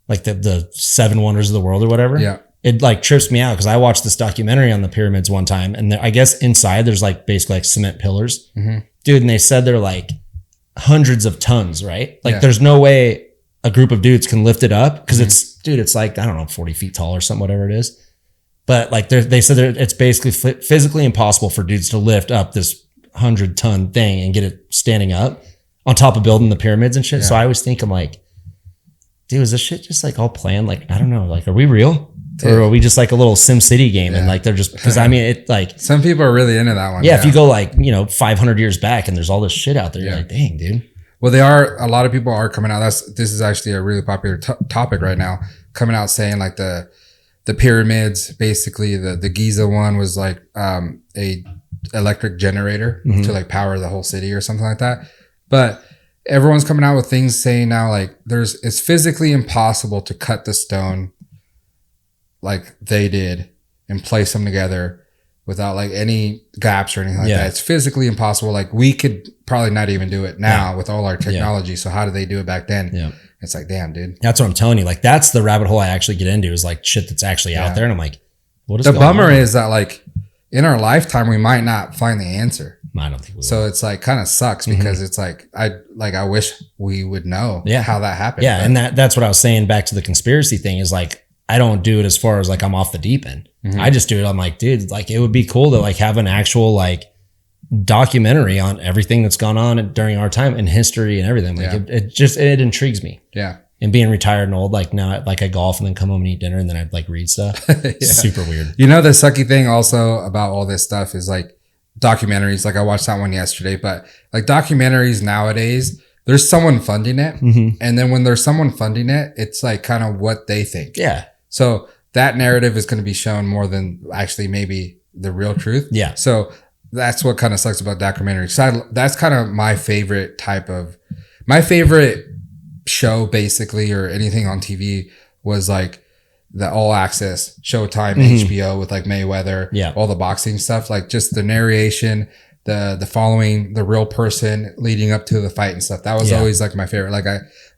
like the 7 wonders of the world or whatever. Yeah. It like trips me out because I watched this documentary on the pyramids one time and I guess inside there's like basically like cement pillars. Dude, and they said they're like hundreds of tons, right? Like there's no way a group of dudes can lift it up because it's like, I don't know, 40 feet tall or something, whatever it is. But like they said it's basically physically impossible for dudes to lift up this 100-ton thing and get it standing up on top of building the pyramids and shit. So I always think, I'm like, dude, is this shit just like all planned? Like, I don't know. Like, are we real? Dude. Or are we just like a little Sim City game? And like, they're just, because I mean, it like. Some people are really into that one. Yeah. If you go like, you know, 500 years back and there's all this shit out there, you're like, dang, dude. Well, a lot of people are coming out. This is actually a really popular topic right now, coming out saying like the pyramids, basically the Giza one was like a electric generator to like power the whole city or something like that. But everyone's coming out with things saying now like it's physically impossible to cut the stone like they did and place them together without like any gaps or anything like that. It's physically impossible. Like we could probably not even do it now with all our technology. So how did they do it back then? Yeah. It's like, damn, dude. That's what I'm telling you. Like, that's the rabbit hole I actually get into is like shit that's actually out there. And I'm like, what is the bummer is that like in our lifetime, we might not find the answer. I don't think we will. So it's like kind of sucks because it's like, I wish we would know how that happened. Yeah. And that's what I was saying back to the conspiracy thing is like, I don't do it as far as like I'm off the deep end. I just do it. I'm like, dude, like it would be cool to like have an actual like documentary on everything that's gone on during our time in history and everything. Like it intrigues me. Yeah. And being retired and old, like now, like I golf and then come home and eat dinner and then I'd like read stuff. Super weird. You know, the sucky thing also about all this stuff is like documentaries. Like I watched that one yesterday, but like documentaries nowadays, there's someone funding it. Mm-hmm. And then when there's someone funding it, it's like kind of what they think. Yeah. So that narrative is going to be shown more than actually maybe the real truth. Yeah. So that's what kind of sucks about documentaries. So that's kind of my favorite show basically, or anything on TV, was like the All Access Showtime, HBO with like Mayweather, all the boxing stuff, like just the narration, the following the real person leading up to the fight and stuff. That was always like my favorite. Like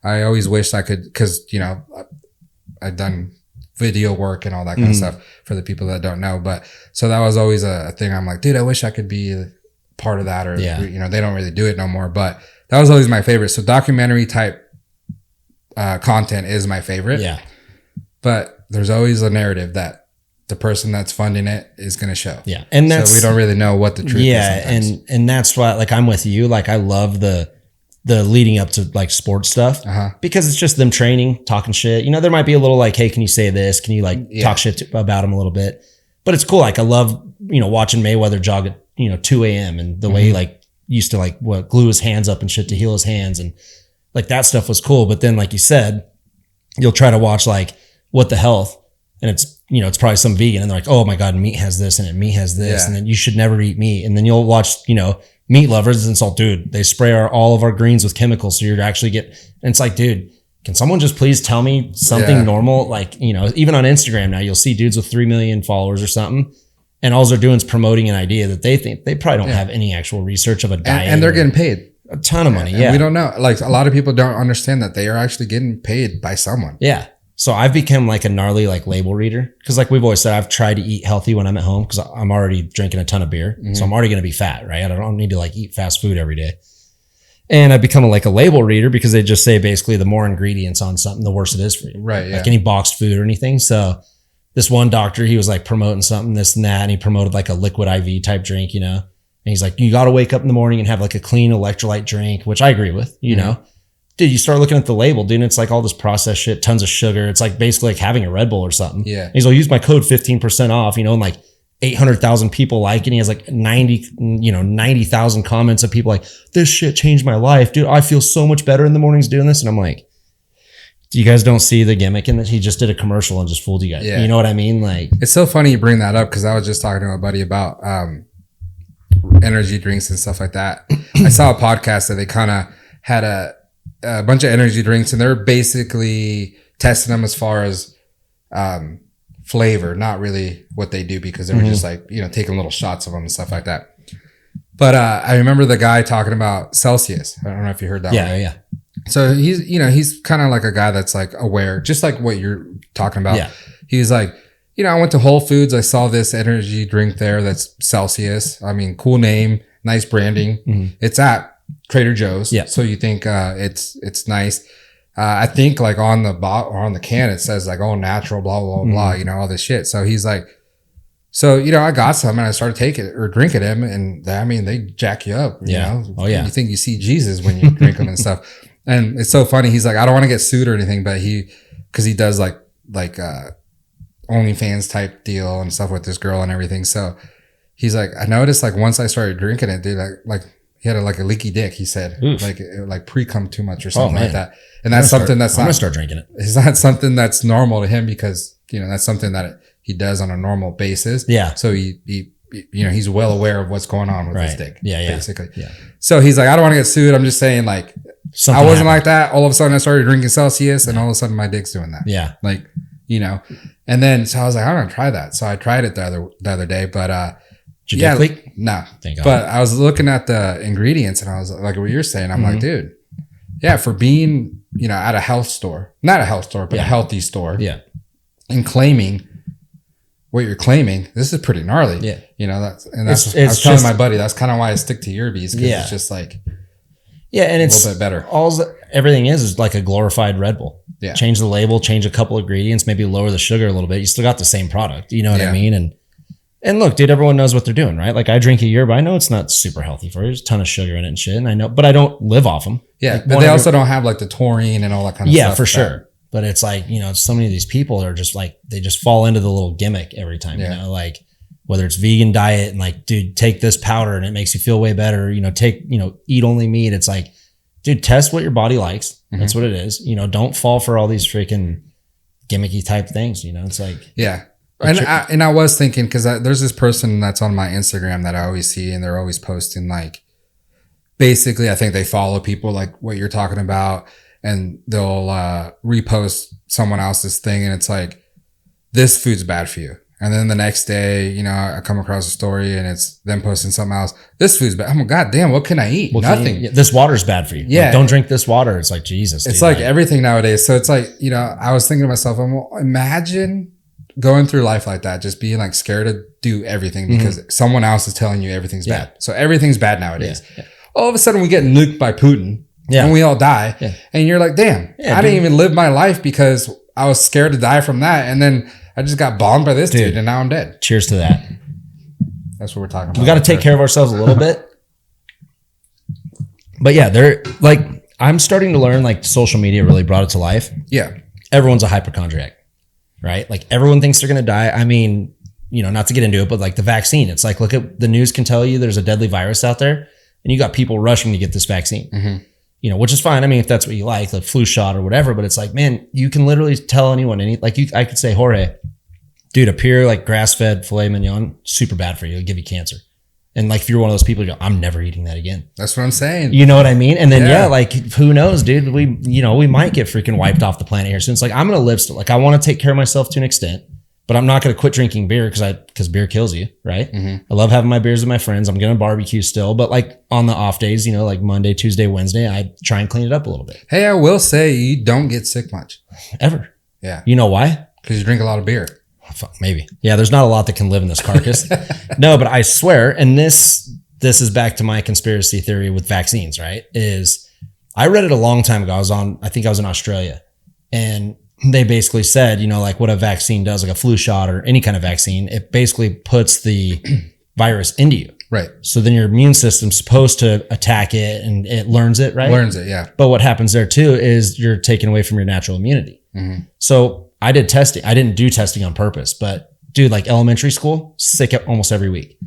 I always wished I could, cause you know, I've done video work and all that kind of stuff for the people that don't know. But so that was always a thing. I'm like, dude, I wish I could be part of that, or, you know, they don't really do it no more, but that was always my favorite. So documentary type content is my favorite. Yeah. But there's always a narrative that the person that's funding it is going to show. Yeah. And that's, so we don't really know what the truth is. Yeah. And that's why, like, I'm with you. Like, I love the leading up to like sports stuff because it's just them training, talking shit. You know, there might be a little like, hey, can you say this? Can you like talk shit about him a little bit? But it's cool. Like, I love, you know, watching Mayweather jog at, you know, 2 a.m. and the way he like used to like glue his hands up and shit to heal his hands. And like that stuff was cool. But then, like you said, you'll try to watch like What the Health, and it's, you know, it's probably some vegan and they're like, oh my God, meat has this in it. Meat has this. And then you should never eat meat. And then you'll watch, you know, meat lovers and it's all, dude, they spray all of our greens with chemicals. So you're actually and it's like, dude, can someone just please tell me something normal? Like, you know, even on Instagram now, you'll see dudes with 3 million followers or something. And all they're doing is promoting an idea that they think they probably don't have any actual research of a diet. And they're getting paid a ton of money. And we don't know. Like, a lot of people don't understand that they are actually getting paid by someone. Yeah. So I've become like a gnarly like label reader. Cause like we've always said, I've tried to eat healthy when I'm at home because I'm already drinking a ton of beer. So I'm already going to be fat, right? I don't need to like eat fast food every day. And I've become like a label reader because they just say basically the more ingredients on something, the worse it is for you. Right. Like any boxed food or anything. So this one doctor, he was like promoting something, this and that. And he promoted like a liquid IV type drink, you know, and he's like, you got to wake up in the morning and have like a clean electrolyte drink, which I agree with, you know. Dude, you start looking at the label, dude, and it's like all this processed shit, tons of sugar. It's like basically like having a Red Bull or something. Yeah. And he's like, use my code 15% off, you know, and like 800,000 people like it. And he has like 90,000 comments of people like, this shit changed my life. Dude, I feel so much better in the mornings doing this. And I'm like, you guys don't see the gimmick in that he just did a commercial and just fooled you guys. Yeah. You know what I mean? Like, it's so funny you bring that up because I was just talking to a buddy about energy drinks and stuff like that. I saw a podcast that they kind of had a bunch of energy drinks and they're basically testing them as far as flavor, not really what they do, because they were just like, you know, taking little shots of them and stuff like that. But I remember the guy talking about Celsius. I don't know if you heard that one. Yeah. So he's kind of like a guy that's like aware, just like what you're talking about. Yeah. He's like, you know, I went to Whole Foods. I saw this energy drink there that's Celsius. I mean, cool name, nice branding. It's at Trader Joe's. Yeah. So you think it's nice. I think like on the bottle or on the can it says like, oh, natural, blah blah blah, you know, all this shit. So he's like, so you know, I got some and I started taking it or drinking them, and I mean, they jack you up. You know? Oh yeah. You think you see Jesus when you drink them and stuff. And it's so funny. He's like, I don't want to get sued or anything, but because he does like OnlyFans type deal and stuff with this girl and everything. So he's like, I noticed like once I started drinking it, dude, like he had a leaky dick. He said, like pre-cum too much or something like that. And that's something that's I'm gonna start drinking it. It's not something that's normal to him because, you know, that's something that he does on a normal basis. Yeah. So he you know, he's well aware of what's going on with his dick. Yeah. Basically. Yeah. So he's like, I don't want to get sued. I'm just saying like, something I wasn't happened. Like that. All of a sudden I started drinking Celsius and all of a sudden my dick's doing that. Yeah. Like, you know, and then, so I was like, I'm going to try that. So I tried it the other day, but, did your dick leak? No. But I was looking at the ingredients and I was like, what you're saying, I'm like, dude, yeah, for being, you know, at a health store, not a health store, but a healthy store. Yeah. And claiming what you're claiming, this is pretty gnarly. Yeah. You know, I was telling my buddy, that's kind of why I stick to Yerbies, because it's just like, and it's a little bit better. Everything is like a glorified Red Bull. Yeah. Change the label, change a couple ingredients, maybe lower the sugar a little bit. You still got the same product. You know what I mean? And And look, dude, everyone knows what they're doing, right? Like I drink a yerba. I know it's not super healthy for you. There's a ton of sugar in it and shit. And I know, but I don't live off them. Yeah. Like, but they also don't have like the taurine and all that kind of stuff. Yeah, for sure. But it's like, you know, so many of these people are just like, they just fall into the little gimmick every time, you know, like whether it's vegan diet and like, dude, take this powder and it makes you feel way better, you know, eat only meat. It's like, dude, test what your body likes. That's what it is. You know, don't fall for all these freaking gimmicky type things, you know, it's like. Yeah. And I was thinking, because there's this person that's on my Instagram that I always see, and they're always posting like, basically, I think they follow people like what you're talking about, and they'll repost someone else's thing, and it's like, this food's bad for you. And then the next day, you know, I come across a story and it's them posting something else. This food's bad. I'm like, God damn, what can I eat? Nothing. This water's bad for you. Yeah. Like, don't drink this water. It's like, Jesus. It's like everything nowadays. So it's like, you know, I was thinking to myself, imagine going through life like that, just being like scared to do everything because someone else is telling you everything's bad. So everything's bad nowadays. All of a sudden we get nuked by Putin and we all die. And you're like, damn, I didn't even live my life because I was scared to die from that. And then I just got bombed by this dude and now I'm dead. Cheers to that. That's what we're talking about. We got to take care of ourselves a little bit. But yeah, they're like, I'm starting to learn like social media really brought it to life. Yeah. Everyone's a hypochondriac. Right? Like everyone thinks they're going to die. I mean, you know, not to get into it, but like the vaccine, it's like, look at the news can tell you there's a deadly virus out there and you got people rushing to get this vaccine, you know, which is fine. I mean, if that's what you like flu shot or whatever, but it's like, man, you can literally tell anyone, I could say, Jorge, dude, a pure like grass fed filet mignon, super bad for you. It'll give you cancer. And like, if you're one of those people, you go, I'm never eating that again. That's what I'm saying. You know what I mean? And then, like, who knows, dude? We might get freaking wiped off the planet here soon. It's like, I'm going to live still. Like, I want to take care of myself to an extent, but I'm not going to quit drinking beer because beer kills you, right? I love having my beers with my friends. I'm going to barbecue still, but like on the off days, you know, like Monday, Tuesday, Wednesday, I try and clean it up a little bit. Hey, I will say you don't get sick much. Ever. Yeah. You know why? Because you drink a lot of beer. Maybe. Yeah, there's not a lot that can live in this carcass. No, but I swear, and this is back to my conspiracy theory with vaccines, right? Is I read it a long time ago. I think I was in Australia, and they basically said, you know, like what a vaccine does, like a flu shot or any kind of vaccine, it basically puts the virus into you. Right. So then your immune system's supposed to attack it and it learns it, right? Learns it, yeah. But what happens there too is you're taken away from your natural immunity. So I did testing. I didn't do testing on purpose, but dude, like elementary school, sick almost every week.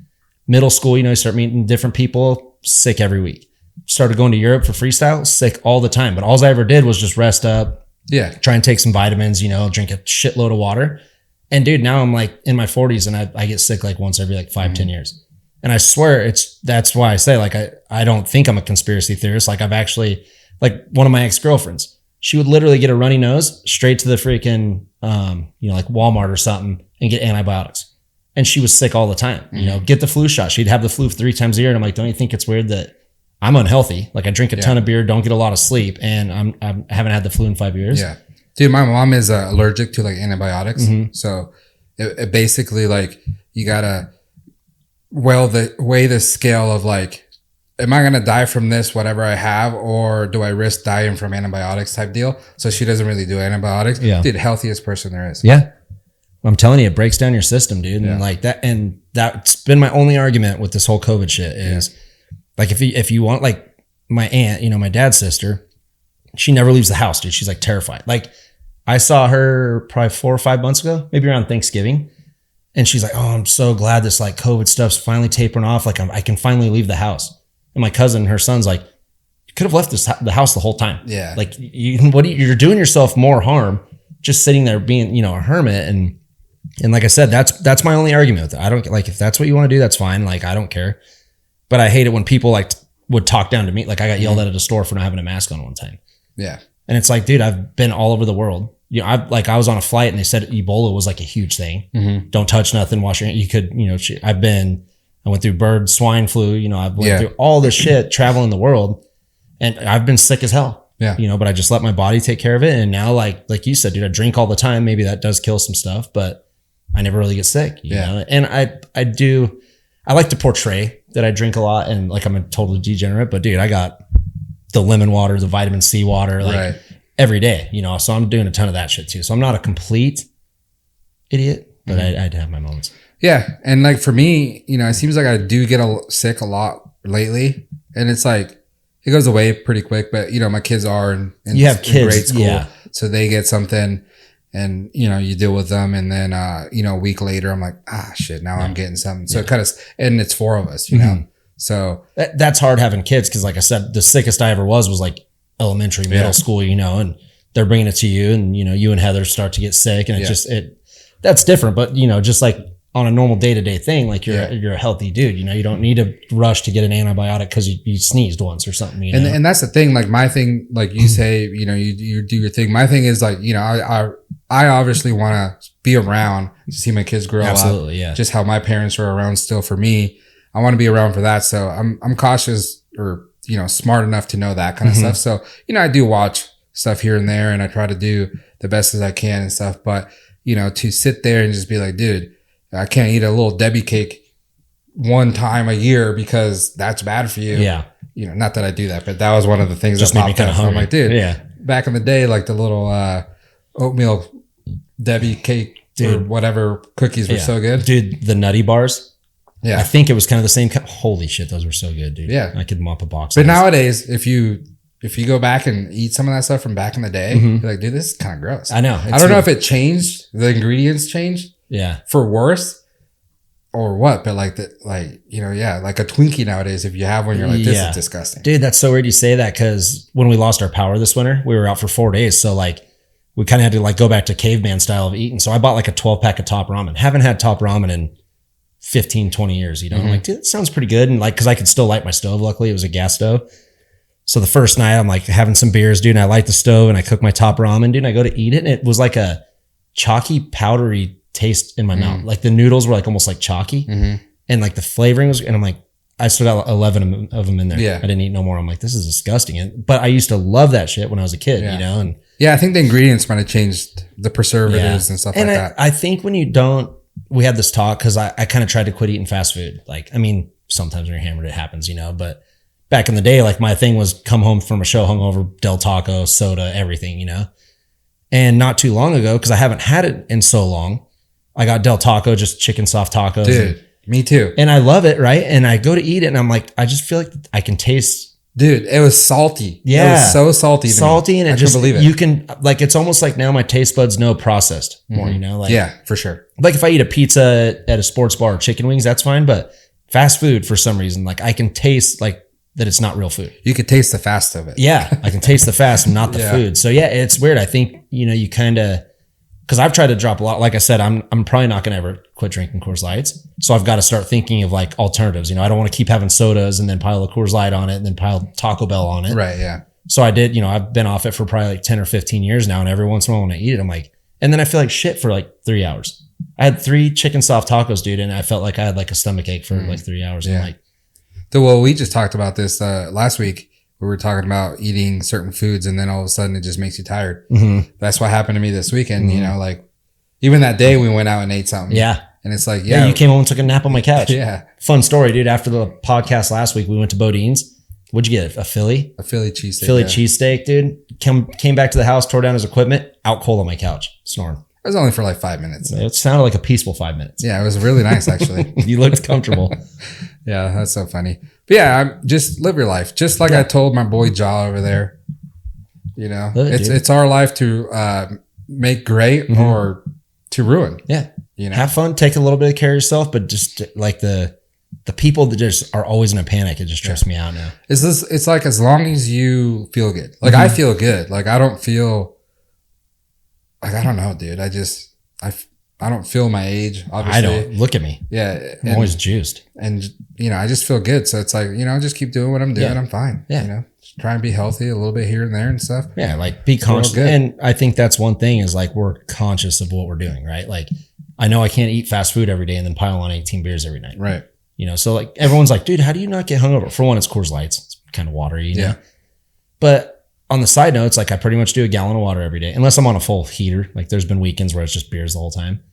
Middle school, you know, you start meeting different people, sick every week. Started going to Europe for freestyle, sick all the time. But all I ever did was just rest up. Yeah. Try and take some vitamins, you know, drink a shitload of water. And dude, now I'm like in my 40s and I get sick like once every like 5-10 years. And I swear that's why I say like, I don't think I'm a conspiracy theorist. Like I've actually, like one of my ex-girlfriends, she would literally get a runny nose straight to the freaking, you know, like Walmart or something and get antibiotics. And she was sick all the time, you know, get the flu shot. She'd have the flu 3 times a year. And I'm like, don't you think it's weird that I'm unhealthy? Like I drink a ton of beer, don't get a lot of sleep. And I haven't had the flu in 5 years. Yeah. Dude, my mom is allergic to like antibiotics. So it basically like you gotta weigh the scale of like, am I going to die from this, whatever I have, or do I risk dying from antibiotics type deal? So she doesn't really do antibiotics. Yeah. Dude, healthiest person there is. Yeah. I'm telling you, it breaks down your system, dude. And like that, and that's been my only argument with this whole COVID shit is like, if you want, like my aunt, you know, my dad's sister, she never leaves the house, dude. She's like terrified. Like I saw her probably 4 or 5 months ago, maybe around Thanksgiving. And she's like, oh, I'm so glad this like COVID stuff's finally tapering off. Like I can finally leave the house. And my cousin, her son's like, you could have left the house the whole time. Yeah. Like you're doing yourself more harm just sitting there being, you know, a hermit. And like I said, that's my only argument with it. I don't like, if that's what you want to do, that's fine. Like, I don't care. But I hate it when people like would talk down to me. Like I got yelled at a store for not having a mask on one time. Yeah. And it's like, dude, I've been all over the world. You know, I was on a flight and they said Ebola was like a huge thing. Don't touch nothing, wash your hands. You could, you know, I went through bird swine flu, you know, I went through all this shit traveling the world and I've been sick as hell, you know, but I just let my body take care of it. And now like you said, dude, I drink all the time. Maybe that does kill some stuff, but I never really get sick, you know? And I like to portray that I drink a lot and like I'm a total degenerate, but dude, I got the lemon water, the vitamin C water, like every day, you know, so I'm doing a ton of that shit too. So I'm not a complete idiot, but I'd have my moments. Yeah. And like for me, you know, it seems like I do get sick a lot lately. And it's like, it goes away pretty quick. But, you know, my kids are in you have kids, grade school. yeah. So they get something and, you know, you deal with them. And then, you know, a week later, I'm like, shit, now I'm getting something. So it kind of, and it's 4 of us, you know. So that's hard having kids. Cause like I said, the sickest I ever was like elementary, middle school, you know, and they're bringing it to you and, you know, you and Heather start to get sick and that's different. But, you know, just like on a normal day-to-day thing, like you're a healthy dude, you know, you don't need to rush to get an antibiotic cause you sneezed once or something, you know? And that's the thing, like my thing, like you say, you know, you do your thing. My thing is like, you know, I obviously want to be around to see my kids grow up. Absolutely, yeah. Just how my parents were around still for me. I want to be around for that. So I'm cautious or, you know, smart enough to know that kind of stuff. So, you know, I do watch stuff here and there and I try to do the best as I can and stuff. But, you know, to sit there and just be like, dude, I can't eat a little Debbie cake one time a year because that's bad for you. Yeah. You know, not that I do that, but that was one of the things just that made me kind of hungry. I'm like, dude, back in the day, like the little oatmeal Debbie cake or whatever cookies were so good. Dude, the Nutty Bars. Yeah. I think it was kind of the same. Holy shit, those were so good, dude. Yeah. I could mop a box. But nowadays, if you go back and eat some of that stuff from back in the day, you're like, dude, this is kind of gross. I know. I don't know if it changed, the ingredients changed. Yeah. For worse or what, but like you know, like a Twinkie nowadays, if you have one, you're like, this is disgusting. Dude, that's so weird you say that because when we lost our power this winter, we were out for 4 days. So like we kind of had to like go back to caveman style of eating. So I bought like a 12 pack of Top Ramen. Haven't had Top Ramen in 15, 20 years, you know? I'm like, dude, that sounds pretty good. And like, cause I could still light my stove. Luckily it was a gas stove. So the first night I'm like having some beers, dude, and I light the stove and I cook my Top Ramen, dude, and I go to eat it. And it was like a chalky, powdery taste in my mouth. Like the noodles were like almost like chalky and like the flavoring was, and I'm like, I still got 11 of them in there. Yeah. I didn't eat no more. I'm like, this is disgusting. But I used to love that shit when I was a kid, you know? And I think the ingredients might have changed, the preservatives and stuff like that. I think when you don't, we had this talk because I kind of tried to quit eating fast food. Like, I mean, sometimes when you're hammered, it happens, you know, but back in the day, like my thing was come home from a show hungover, Del Taco, soda, everything, you know? And not too long ago, because I haven't had it in so long, I got Del Taco, just chicken soft tacos. Dude, me too. And I love it, right? And I go to eat it and I'm like, I just feel like I can taste. Dude, it was salty. Yeah. It was so salty. Salty and it just, believe it. You can, like, it's almost like now my taste buds know processed more, you know? Like, yeah, for sure. Like if I eat a pizza at a sports bar or chicken wings, that's fine. But fast food, for some reason, like I can taste like that it's not real food. You could taste the fast of it. Yeah. I can taste the fast and not the food. So yeah, it's weird. I think, you know, you kind of, because I've tried to drop a lot. Like I said, I'm probably not going to ever quit drinking Coors Lights. So I've got to start thinking of like alternatives. You know, I don't want to keep having sodas and then pile a Coors Light on it and then pile Taco Bell on it. Right. Yeah. So I did, you know, I've been off it for probably like 10 or 15 years now. And every once in a while when I eat it, I'm like, and then I feel like shit for like 3 hours. I had 3 chicken soft tacos, dude. And I felt like I had like a stomach ache for like 3 hours. Yeah. I'm like, well, we just talked about this last week. We were talking about eating certain foods and then all of a sudden it just makes you tired. That's what happened to me this weekend. You know, like even that day we went out and ate something. Yeah. And it's like, yeah, you came home and took a nap on my couch. Yeah. Fun story, dude. After the podcast last week, we went to Bodine's. What'd you get? A Philly? A Philly cheesesteak. Philly cheesesteak, dude. Came back to the house, tore down his equipment, out cold on my couch, snoring. It was only for like 5 minutes. It sounded like a peaceful 5 minutes. Yeah, it was really nice, actually. You looked comfortable. Yeah, that's so funny. But yeah, just live your life. Just like I told my boy JAA over there. You know, it's our life to make great or to ruin. Yeah. You know? Have fun, take a little bit of care of yourself, but just like the people that just are always in a panic, it just trips me out now. It's like as long as you feel good. Like I feel good. Like I don't feel like, I don't know, dude. I don't feel my age, obviously. I don't. Look at me. Yeah. I'm always juiced. And, you know, I just feel good. So it's like, you know, just keep doing what I'm doing. I'm fine. Yeah. You know, just try and be healthy a little bit here and there and stuff. Yeah. Like be conscious. And I think that's one thing is like we're conscious of what we're doing, right? Like I know I can't eat fast food every day and then pile on 18 beers every night. Right. You know, so like everyone's like, dude, how do you not get hungover? For one, it's Coors Lights. It's kind of watery, you know? But on the side note, it's like I pretty much do a gallon of water every day, unless I'm on a full heater. Like there's been weekends where it's just beers the whole time.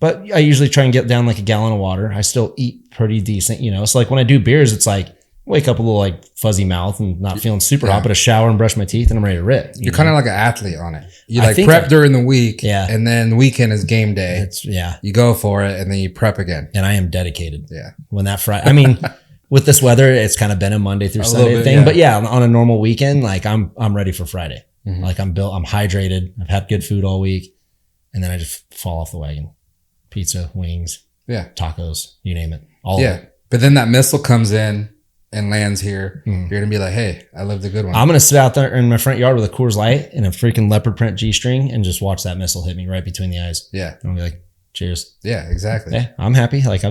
But I usually try and get down like a gallon of water. I still eat pretty decent, you know? So like when I do beers, it's like wake up a little like fuzzy mouth and not feeling super Yeah. hot, but a shower and brush my teeth and I'm ready to rip. You're kind of like an athlete on it. You I like think prep during the week, Yeah. and then the weekend is game day. It's, yeah. You go for it, and then you prep again. And I am dedicated. Yeah. When that Friday, I mean, with this weather, it's kind of been a Monday through Sunday bit, thing. yeah. But yeah, on a normal weekend, like I'm ready for Friday. Mhm. Like I'm built, I'm hydrated. I've had good food all week. And then I just fall off the wagon. Pizza, wings, Yeah. tacos, you name it. All of Yeah. it. But then that missile comes in and lands here. Mhm. You're going to be like, hey, I lived a good one. I'm going to sit out there in my front yard with a Coors Light and a freaking leopard print G-string and just watch that missile hit me right between the eyes. Yeah. And I'll be like, cheers. Yeah, exactly. Yeah, I'm happy. Like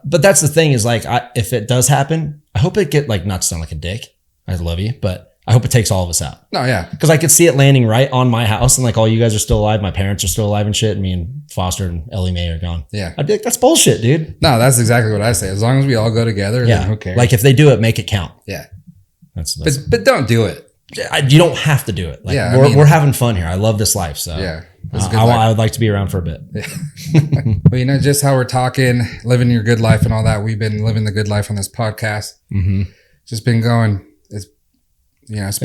but that's the thing is like, if it does happen, I hope it get like, not to sound like a dick. I love you, but I hope it takes all of us out. No, yeah. Because I could see it landing right on my house and like all you guys are still alive. My parents are still alive and shit. And me and Foster and Ellie Mae are gone. Yeah. I'd be like, that's bullshit, dude. No, that's exactly what I say. As long as we all go together, then who cares? Like if they do it, make it count. yeah. That's But don't do it. you don't have to do it. Like Yeah, we're having fun here. I love this life. So Yeah. It's a good I life. would like to be around for a bit. Well, you know, just how we're talking, living your good life and all that. We've been living the good life on this podcast. Mm-hmm. Just been going. It's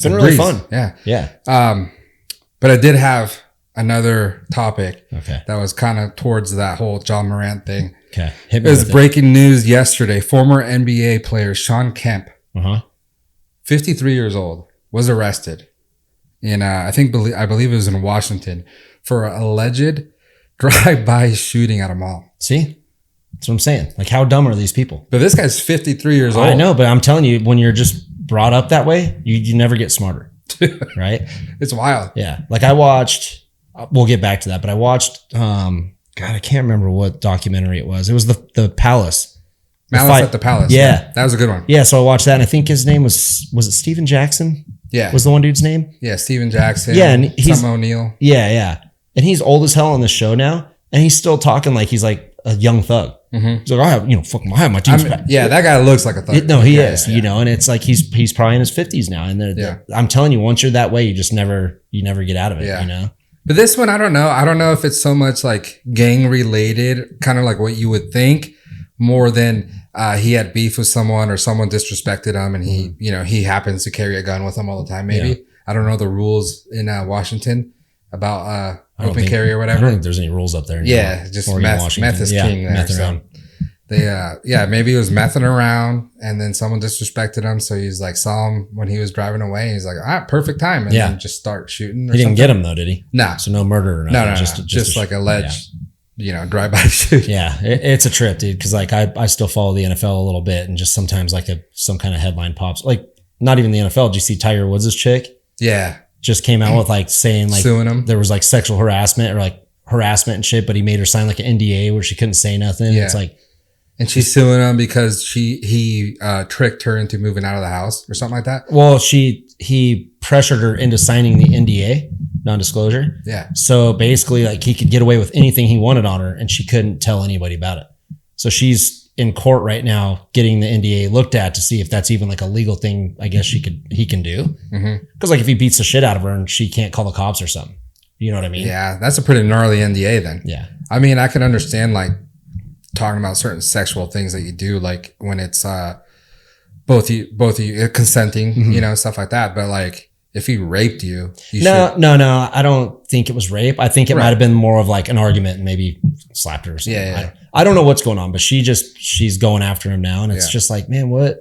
been really breeze. fun. Yeah. Yeah. But I did have another topic Okay. that was kind of towards that whole John Morant thing. Okay. Hit me It was with breaking news yesterday. Former NBA player Sean Kemp, it. Uh-huh. 53 years old, was arrested in I believe it was in Washington for an alleged drive-by shooting at a mall. See? That's what I'm saying. Like how dumb are these people? But this guy's 53 years old. I know, but I'm telling you, when you're just brought up that way, you never get smarter. Right? It's wild. Yeah. Like I watched, we'll get back to that, but I watched, God, I can't remember what documentary it was. It was the Palace. Malice at the Palace. Yeah. That was a good one. Yeah. So I watched that and I think his name was it Steven Jackson? Yeah. Was the one dude's name? Yeah. Steven Jackson. Yeah, and he's- Tom O'Neill. Yeah. Yeah. And he's old as hell on the show now. And he's still talking like he's like a young thug. Mm-hmm. He's like, I have my team's back. Yeah, that guy looks like a thug. No, he Yeah, is, yeah. you know, and it's like he's probably in his 50s now. And I'm telling you, once you're that way, you just never get out of it, Yeah. you know? But this one, I don't know. I don't know if it's so much like gang related, kind of like what you would think, more than he had beef with someone or someone disrespected him, and he happens to carry a gun with him all the time. Maybe. Yeah. I don't know the rules in Washington about open carry or I whatever. don't think there's any rules up there anymore. Yeah, just Oregon, meth Washington. is king there. Meth So around. they maybe he was messing around, and then someone disrespected him, so he's like saw him when he was driving away. He's like, perfect time, and then just start shooting. He didn't get him though, did he? Nah. So no murder or nothing. No. Just like alleged, drive-by shooting. Yeah, it's a trip, dude. Because like I still follow the NFL a little bit, and just sometimes like some kind of headline pops. Like not even the NFL. Did you see Tiger Woods' chick? Yeah. Just came out with like saying like suing him. There was like sexual harassment or like harassment and shit, but he made her sign like an NDA where she couldn't say nothing. Yeah. It's like, and she's suing him because he tricked her into moving out of the house or something like that. well, he pressured her into signing the NDA, non-disclosure. Yeah. So basically like he could get away with anything he wanted on her and she couldn't tell anybody about it. So she's in court right now getting the NDA looked at to see if that's even like a legal thing. I guess he can do. Mm-hmm. Cause like if he beats the shit out of her and she can't call the cops or something, you know what I mean? Yeah. That's a pretty gnarly NDA then. Yeah. I mean, I can understand like talking about certain sexual things that you do, like when it's both of you consenting, Mm-hmm. Stuff like that. But like if he raped you, No. I don't think it was rape. I think it might have been more of like an argument and maybe slapped her or something. Yeah. I don't know what's going on, but she's going after him now. And it's just like, man, what?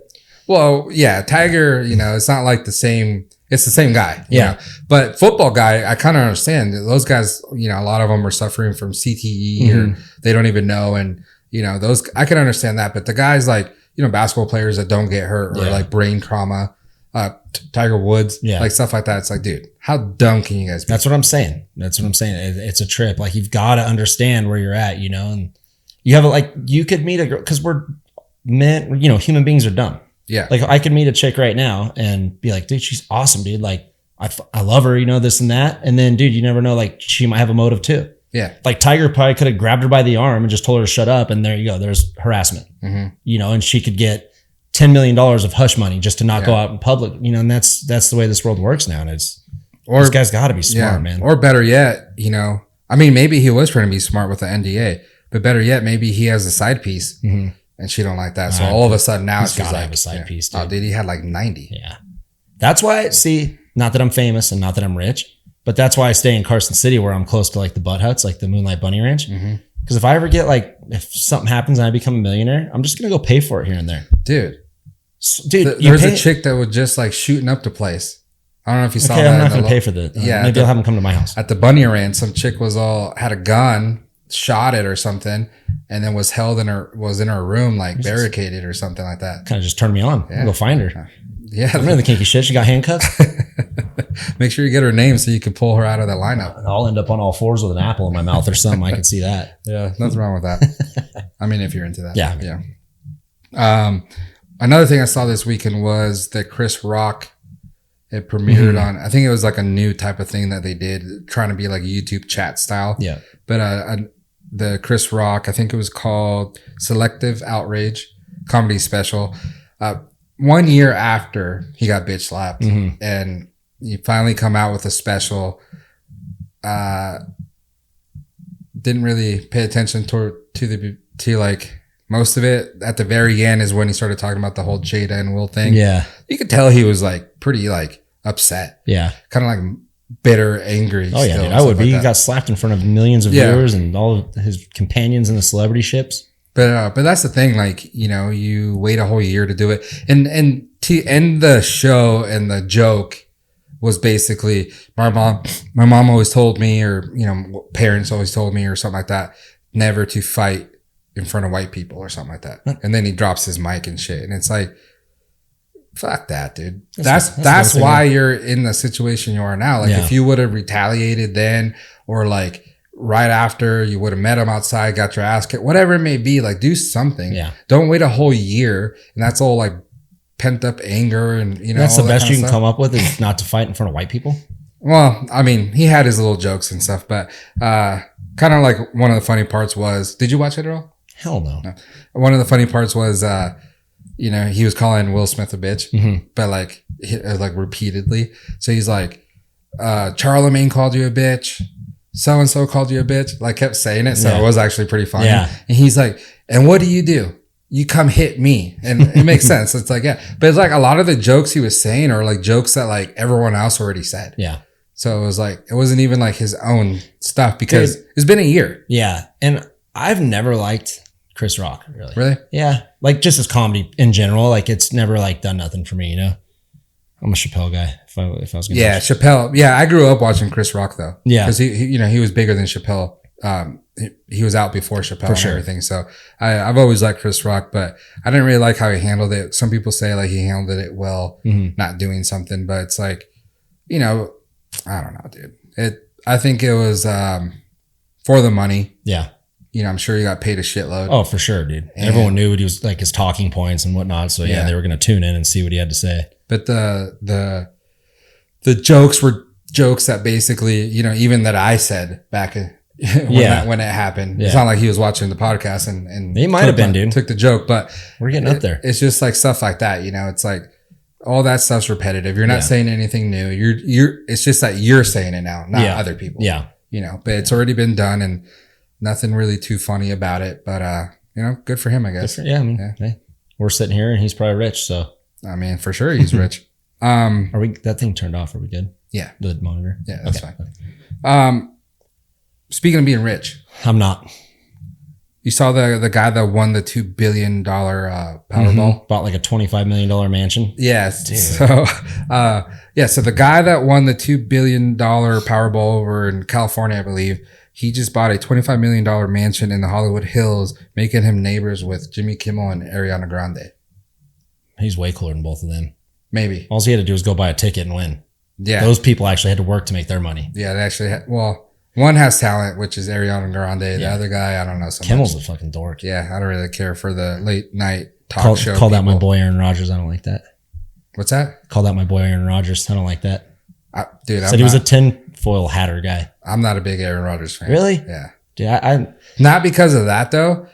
Well, yeah, Tiger, it's not like the same. It's the same guy. you Yeah. know. But football guy, I kind of understand. Those guys, a lot of them are suffering from CTE or they don't even know. And, those, I can understand that. But the guys like, basketball players that don't get hurt or like brain trauma, Tiger Woods, like stuff like that. It's like, dude, how dumb can you guys be? That's what I'm saying. It's a trip. Like you've got to understand where you're at, and you have you could meet a girl because we're men, human beings are dumb. Yeah. Like I could meet a chick right now and be like, dude, she's awesome, dude. Like I love her, this and that. And then, dude, you never know. Like she might have a motive too. Yeah. Like Tiger probably could have grabbed her by the arm and just told her to shut up. And there you go. There's harassment, and she could get $10 million of hush money just to not go out in public, and that's the way this world works now. And this guy's got to be smart, man. Or better yet, I mean, maybe he was trying to be smart with the NDA, but better yet, maybe he has a side piece and she don't like that. So all of a sudden now she's gotta like, have a side piece, dude. oh, dude, he had like 90. Yeah. That's why, see, not that I'm famous and not that I'm rich, but that's why I stay in Carson City where I'm close to like the Butt Huts, like the Moonlight Bunny Ranch. Because if I ever get like, if something happens and I become a millionaire, I'm just going to go pay for it here and there. Dude, there's a chick that was just like shooting up the place. I don't know if you saw that. I'm not going to pay for the, maybe I'll have them come to my house. At the Bunny Ranch, some chick had a gun, shot it or something, and then was in her room, like barricaded or something like that. Kind of just turned me on. Yeah. I'll go find her. Yeah. I'm in the kinky shit. She got handcuffs. Make sure you get her name so you can pull her out of that lineup. I'll end up on all fours with an apple in my mouth or something. I can see that. Yeah, nothing wrong with that. I mean, if you're into that. Yeah. Yeah. Another thing I saw this weekend was that Chris Rock, it premiered on, I think it was like a new type of thing that they did, trying to be like YouTube chat style. Yeah. But the Chris Rock, I think it was called Selective Outrage Comedy Special. 1 year after he got bitch slapped, and he finally come out with a special. Didn't really pay attention to like most of it. At the very end is when he started talking about the whole Jada and Will thing. Yeah, you could tell he was like pretty like upset. Yeah, kind of like bitter, angry. Oh yeah, dude, I would be. He got slapped in front of millions of viewers and all of his companions in the celebrity ships. But that's the thing, like, you know, you wait a whole year to do it. And to end the show, and the joke was basically, my mom always told me, or, you know, parents always told me or something like that, never to fight in front of white people or something like that. And then he drops his mic and shit. And it's like, fuck that, dude. That's why you're in the situation you are now. Like, if you would have retaliated then, or like, right after, you would have met him outside, got your ass kicked, whatever it may be, like, do something. Yeah. Don't wait a whole year. And that's all like pent up anger, and, you know, that's the best you can come up with, is not to fight in front of white people. Well, I mean, he had his little jokes and stuff, but kind of like one of the funny parts was, did you watch it at all? Hell no. One of the funny parts was, you know, he was calling Will Smith a bitch, but like repeatedly. So he's like, Charlemagne called you a bitch. So-and-so called you a bitch, like, kept saying it. So it was actually pretty funny. Yeah. And he's like, and what do? You come hit me. And it makes sense. It's like, yeah. But it's like a lot of the jokes he was saying are like jokes that like everyone else already said. Yeah. So it was like, it wasn't even like his own stuff, because it's been a year. Yeah. And I've never liked Chris Rock, really. Really? Yeah. Like, just his comedy in general, like, it's never like done nothing for me, you know? I'm a Chappelle guy. If I was gonna watch Chappelle. Yeah, I grew up watching Chris Rock though. Yeah, because he you know, he was bigger than Chappelle. He was out before Chappelle and everything. So I've always liked Chris Rock, but I didn't really like how he handled it. Some people say like he handled it well, not doing something, but it's like, you know, I don't know, dude. I think it was for the money. Yeah. You know, I'm sure he got paid a shitload. Oh, for sure, dude. And everyone knew what he was like, his talking points and whatnot. So yeah, they were going to tune in and see what he had to say. But the jokes were jokes that basically, you know, even that I said back when it happened. Yeah. It's not like he was watching the podcast and he might have been, dude. Took the joke, but we're getting up there. It's just like stuff like that, you know. It's like all that stuff's repetitive. You're not saying anything new. It's just that you're saying it now, not other people. Yeah. You know, but it's already been done, and nothing really too funny about it. But you know, good for him, I guess. I mean, hey, we're sitting here and he's probably rich, so I mean, for sure he's rich. Are we? That thing turned off? Are we good? Yeah. The monitor. Yeah, that's fine. Speaking of being rich, I'm not. You saw the guy that won the $2 billion Powerball? Bought like a $25 million mansion. Yes. Dude. So, so the guy that won the $2 billion Powerball over in California, I believe, he just bought a $25 million mansion in the Hollywood Hills, making him neighbors with Jimmy Kimmel and Ariana Grande. He's way cooler than both of them. Maybe. All he had to do was go buy a ticket and win. Yeah. Those people actually had to work to make their money. Yeah, they actually had, one has talent, which is Ariana Grande. The other guy, I don't know. Kimmel's a fucking dork. Yeah, I don't really care for the late night talk show. Called out my boy Aaron Rodgers. I don't like that. What's that? Called out my boy Aaron Rodgers. I don't like that. Said he was a tinfoil hatter guy. I'm not a big Aaron Rodgers fan. Really? Yeah. Dude, I not because of that though.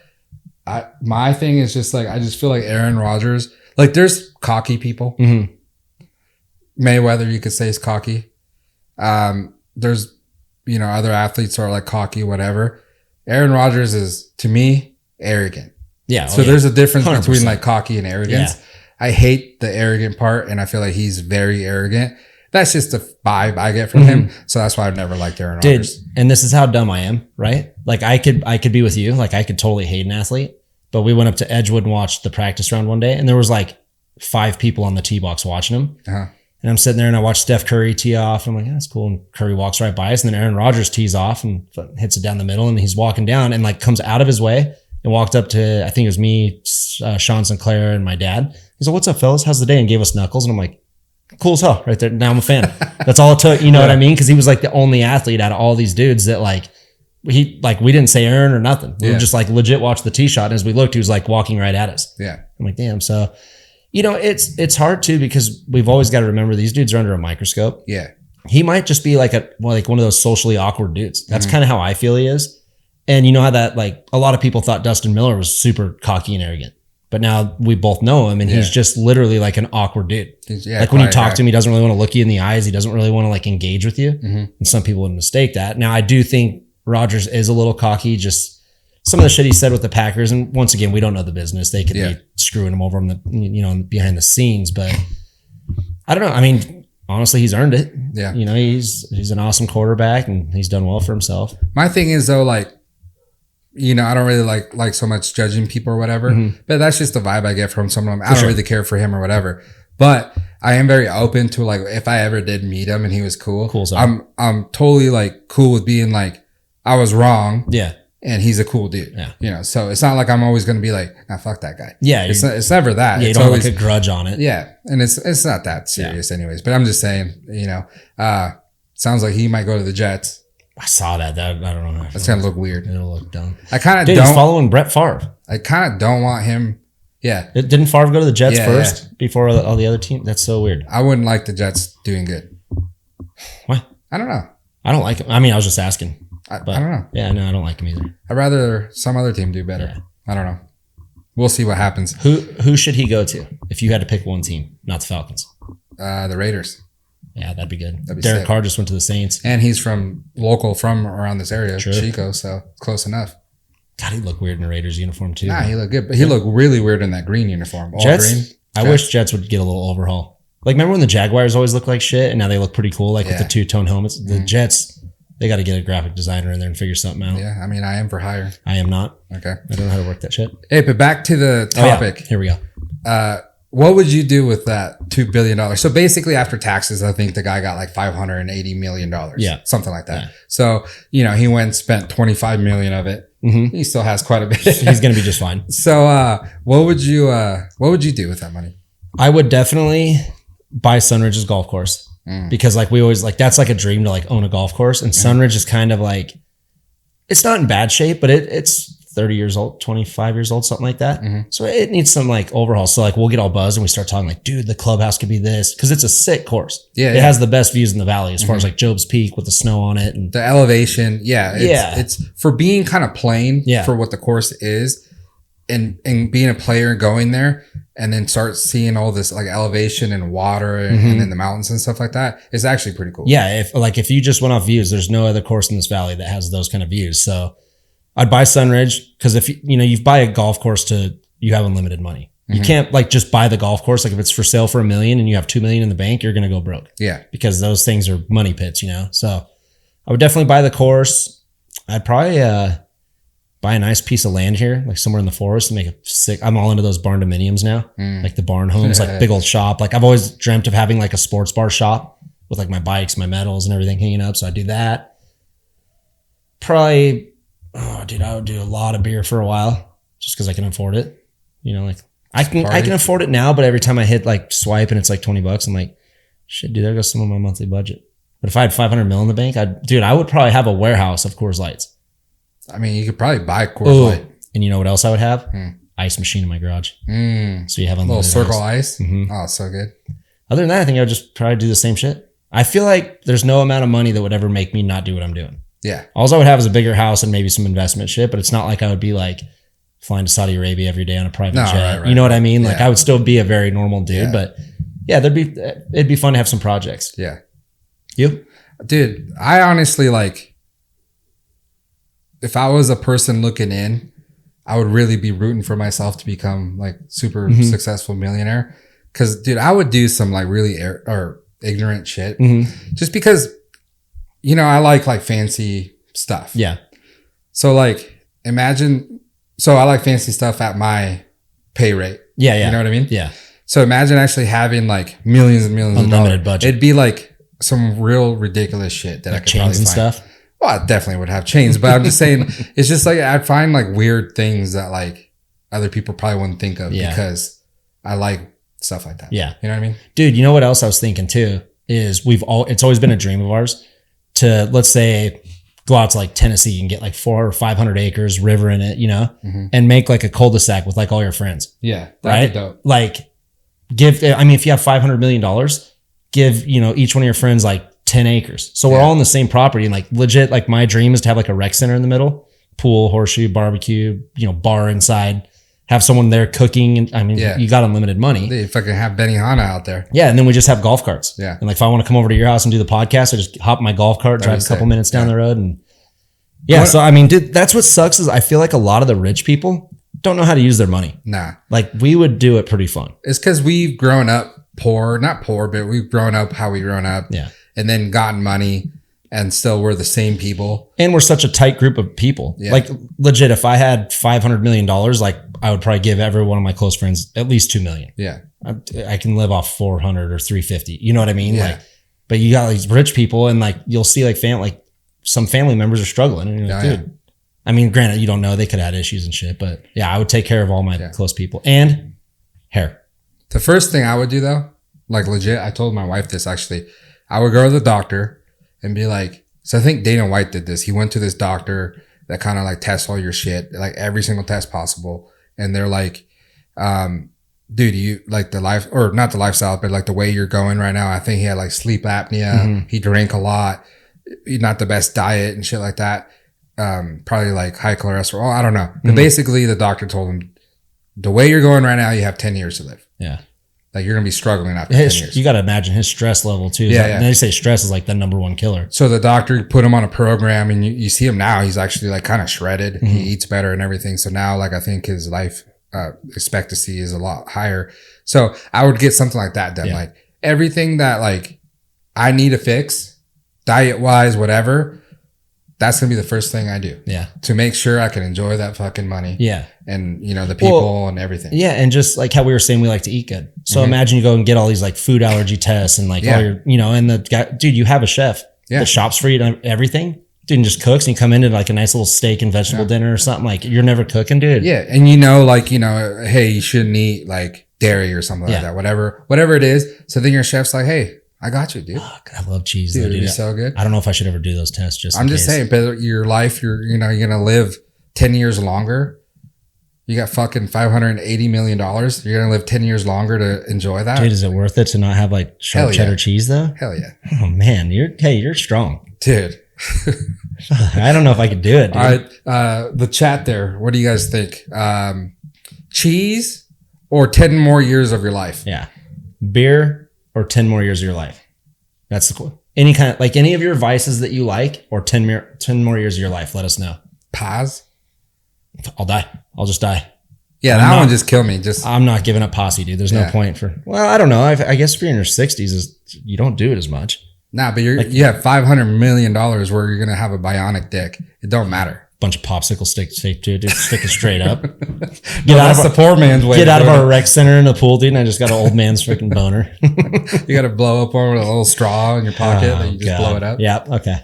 My thing is just like, I just feel like Aaron Rodgers, like, there's cocky people. Mayweather, you could say, is cocky. There's, you know, other athletes are like cocky, whatever. Aaron Rodgers is, to me, arrogant. Yeah. So there's a difference 100%. between like cocky and arrogance. Yeah. I hate the arrogant part, and I feel like he's very arrogant. That's just the vibe I get from him. So that's why I've never liked Aaron Rodgers. And this is how dumb I am, right? Like I could be with you. Like I could totally hate an athlete, but we went up to Edgewood and watched the practice round one day, and there was like 5 people on the tee box watching him. Uh-huh. And I'm sitting there and I watch Steph Curry tee off. I'm like, yeah, that's cool. And Curry walks right by us, and then Aaron Rodgers tees off and hits it down the middle, and he's walking down and like comes out of his way and walked up to, I think it was me, Sean Sinclair, and my dad. He's like, "What's up, fellas? How's the day?" And gave us knuckles. And I'm like, cool as hell right there. Now I'm a fan. That's all it took. You know what I mean? Cause he was like the only athlete out of all these dudes that like, we didn't say Aaron or nothing. We were just like legit watch the tee shot. And as we looked, he was like walking right at us. Yeah. I'm like, damn. So, you know, it's hard too, because we've always got to remember these dudes are under a microscope. Yeah. He might just be like one of those socially awkward dudes. That's kind of how I feel he is. And you know how that, like, a lot of people thought Dustin Miller was super cocky and arrogant. But now we both know him, and he's just literally like an awkward dude. Like when you talk to him, he doesn't really want to look you in the eyes. He doesn't really want to like engage with you. And some people would mistake that. Now I do think Rodgers is a little cocky. Just some of the shit he said with the Packers. And once again, we don't know the business. They could be screwing him over on the, you know, behind the scenes. But I don't know. I mean, honestly, he's earned it. Yeah. You know, he's an awesome quarterback, and he's done well for himself. My thing is though, like, you know, I don't really like so much judging people or whatever, but that's just the vibe I get from someone. I don't really care for him or whatever, but I am very open to like, if I ever did meet him and he was cool, I'm totally like cool with being like, I was wrong. Yeah. And he's a cool dude. Yeah. You know, so it's not like I'm always going to be like, nah, fuck that guy. Yeah. It's never that. Yeah, you don't have like a grudge on it. Yeah. And it's not that serious anyways, but I'm just saying, you know, sounds like he might go to the Jets. I saw that. I don't know. That's gonna look weird. It'll look dumb. I kind of He's following Brett Favre. I kind of don't want him. Yeah. Didn't Favre go to the Jets first before all the other teams? That's so weird. I wouldn't like the Jets doing good. What? I don't know. I don't like him. I mean, I was just asking. I don't know. Yeah, no, I don't like him either. I'd rather some other team do better. Yeah. I don't know. We'll see what happens. Who should he go to if you had to pick one team, not the Falcons? The Raiders. Yeah, that'd be good. Derek Carr just went to the Saints. And he's from around this area, Chico, so close enough. God, he looked weird in a Raiders uniform too. Nah, he looked good, but he looked really weird in that green uniform. All Jets, green. I wish Jets would get a little overhaul. Like, remember when the Jaguars always looked like shit, and now they look pretty cool, like with the two-tone helmets? The Jets, they got to get a graphic designer in there and figure something out. Yeah, I mean, I am for hire. I am not. Okay. I don't know how to work that shit. Hey, but back to the topic. Here we go. What would you do with that $2 billion? So basically after taxes, I think the guy got like $580 million. Yeah. Something like that. Yeah. So, you know, he went and spent 25 million of it. He still has quite a bit. He's going to be just fine. So, what would you do with that money? I would definitely buy Sunridge's golf course because like we always like, that's like a dream to like own a golf course. And Sunridge is kind of like, it's not in bad shape, but it's 30 years old, 25 years old, something like that. So it needs some like overhaul. So like we'll get all buzzed and we start talking like, dude, the clubhouse could be this, because it's a sick course. Yeah, it has the best views in the valley as far as like Job's Peak with the snow on it and the elevation. Yeah, it's for being kind of plain for what the course is, and being a player going there and then start seeing all this like elevation and water and in the mountains and stuff like that. It's actually pretty cool. Yeah, if you just went off views, there's no other course in this valley that has those kind of views. So I'd buy Sunridge, because if you buy a golf course you have unlimited money. You can't like just buy the golf course. Like if it's for sale for $1 million and you have $2 million in the bank, you're going to go broke. Yeah. Because those things are money pits, So I would definitely buy the course. I'd probably buy a nice piece of land here, like somewhere in the forest, and make a sick. I'm all into those barn dominiums now, like the barn homes, like big old shop. Like I've always dreamt of having like a sports bar shop with like my bikes, my medals and everything hanging up. So I'd do that. Probably, oh dude, I would do a lot of beer for a while just because I can afford it. Like I can afford it now, but every time I hit like swipe and it's like $20, I'm like, shit, dude, there goes some of my monthly budget. But if I had 500 mil in the bank, I would probably have a warehouse of Coors Lights. I mean, you could probably buy Coors Light. And you know what else I would have? Ice machine in my garage. So you have a little circle ice. Oh, so good. Other than that, I think I would just probably do the same shit. I feel like there's no amount of money that would ever make me not do what I'm doing. Yeah. All I would have is a bigger house and maybe some investment shit, but it's not like I would be like flying to Saudi Arabia every day on a private jet. Right, you know what I mean? Like I would still be a very normal dude, but it'd be fun to have some projects. Yeah. You? Dude, I honestly like, if I was a person looking in, I would really be rooting for myself to become like super successful millionaire. Cause dude, I would do some like really or ignorant shit just because, you know, I like fancy stuff. Yeah. So like so I like fancy stuff at my pay rate. Yeah. Yeah. You know what I mean? Yeah. So imagine actually having like millions and millions unlimited of dollars. budget. It'd be like some real ridiculous shit that like I could chains probably and find. stuff. Well, I definitely would have chains, but I'm just saying it's just like I'd find like weird things that like other people probably wouldn't think of because I like stuff like that. Yeah. You know what I mean? Dude, you know what else I was thinking too is it's always been a dream of ours to, let's say, go out to like Tennessee and get like 400 or 500 acres, river in it, you know, and make like a cul-de-sac with like all your friends. Yeah. Right. That'd be dope. Like if you have $500 million, give, you know, each one of your friends like 10 acres. So we're all on the same property and like legit, like my dream is to have like a rec center in the middle, pool, horseshoe, barbecue, you know, bar inside, have someone there cooking. And you got unlimited money. They fucking have Benihana out there. Yeah. And then we just have golf carts. Yeah. And like, if I want to come over to your house and do the podcast, I just hop in my golf cart, drive a couple minutes down the road. And so, I mean, dude, that's what sucks is I feel like a lot of the rich people don't know how to use their money. Nah. Like we would do it pretty fun. It's because we've grown up not poor, but we've grown up how we grown up. Yeah. And then gotten money and still we're the same people. And we're such a tight group of people. Yeah. Like legit, if I had $500 million, like I would probably give every one of my close friends at least $2 million. Yeah. I can live off 400 or 350. You know what I mean? Yeah. Like, but you got these rich people and like, you'll see like some family members are struggling and you're like, dude, yeah. I mean, granted, you don't know, they could have had issues and shit, but yeah, I would take care of all my close people and hair. The first thing I would do though, like legit, I told my wife this actually, I would go to the doctor and be like, so I think Dana White did this. He went to this doctor that kind of like tests all your shit, like every single test possible. And they're like, dude, you like not the lifestyle, but like the way you're going right now. I think he had like sleep apnea. He drank a lot, not the best diet and shit like that. Probably like high cholesterol. I don't know. But basically the doctor told him the way you're going right now, you have 10 years to live. Yeah. Like you're going to be struggling after 10 years. You got to imagine his stress level too. And they say stress is like the number one killer. So the doctor put him on a program and you see him now, he's actually like kind of shredded. He eats better and everything. So now like I think his life expectancy is a lot higher. So I would get something like that done. Yeah. Like everything that like I need to fix diet wise, whatever, that's going to be the first thing I do. Yeah. To make sure I can enjoy that fucking money. Yeah. And you know, the people and everything. Yeah. And just like how we were saying, we like to eat good. So imagine you go and get all these like food allergy tests and like all your, you know, and the guy, dude, you have a chef that shops for you and everything. Dude, and just cooks and you come into like a nice little steak and vegetable dinner or something. Like you're never cooking, dude. Yeah. And you know, like, you know, hey, you shouldn't eat like dairy or something like that. Whatever it is. So then your chef's like, hey, I got you, dude. Fuck, I love cheese, dude. Though, dude. It's so good. I don't know if I should ever do those tests. I'm just saying, but your life, you're gonna live 10 years longer. You got fucking $580 million. You're gonna live 10 years longer to enjoy that. Dude, is it worth it to not have like sharp cheddar cheese though? Hell yeah. Oh man, you're strong, dude. I don't know if I could do it. Dude. All right, the chat there. What do you guys think? Cheese or 10 more years of your life? Yeah, beer. Or 10 more years of your life. That's the cool. Any kind of like any of your vices that you like, or 10 more years of your life. Let us know. Paz. I'll die. I'll just die. Yeah, that one just killed me. I'm not giving up posse, dude. There's no point for. Well, I don't know. I guess if you're in your 60s, you don't do it as much. Nah, but you have $500 million where you're gonna have a bionic dick. It don't matter. Bunch of popsicle sticks, dude, sticking straight up. That's the poor man's way. Get out of our rec center in the pool, dude. And I just got an old man's freaking boner. You got to blow up one with a little straw in your pocket that you just blow it up. Yeah. Okay.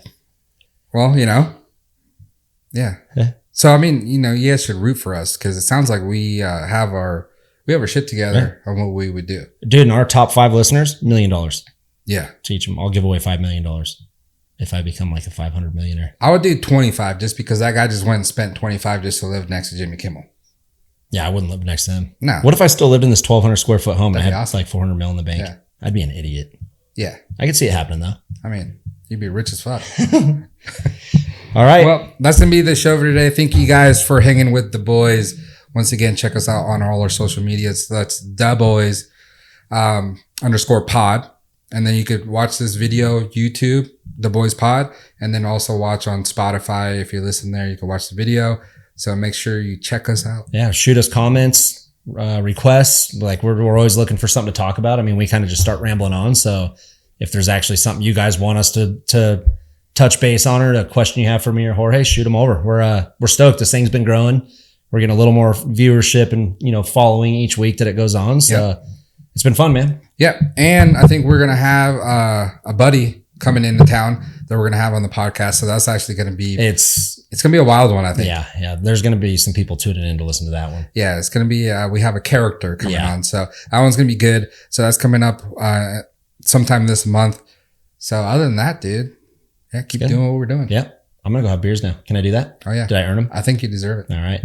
Well, you know. Yeah. So I mean, you know, you guys should root for us because it sounds like we have our shit together on what we would do. Dude, and our top 5 listeners, $1 million. Yeah. To each of them, I'll give away $5 million. If I become like a 500 millionaire. I would do 25 just because that guy just went and spent 25 just to live next to Jimmy Kimmel. Yeah, I wouldn't live next to him. No. What if I still lived in this 1,200 square foot home and I had like 400 mil in the bank? Yeah. I'd be an idiot. Yeah. I could see it happening though. I mean, you'd be rich as fuck. All right. Well, that's going to be the show for today. Thank you guys for hanging with the boys. Once again, check us out on all our social medias. That's the boys _pod. And then you could watch this video, YouTube, The Boys Pod, and then also watch on Spotify. If you listen there, you can watch the video. So make sure you check us out. Yeah, shoot us comments, requests. Like we're always looking for something to talk about. I mean, we kind of just start rambling on. So if there's actually something you guys want us to touch base on, or a question you have for me or Jorge, shoot them over. We're stoked. This thing's been growing. We're getting a little more viewership and following each week that it goes on. So it's been fun, man. Yep. And I think we're gonna have a buddy coming into town that we're gonna have on the podcast. So that's actually gonna be it's gonna be a wild one, I think. Yeah. There's gonna be some people tuning in to listen to that one. Yeah, it's gonna be we have a character coming on, so that one's gonna be good. So that's coming up sometime this month. So other than that, dude, keep doing what we're doing. Yep. I'm gonna go have beers now. Can I do that? Oh yeah. Did I earn them? I think you deserve it. All right.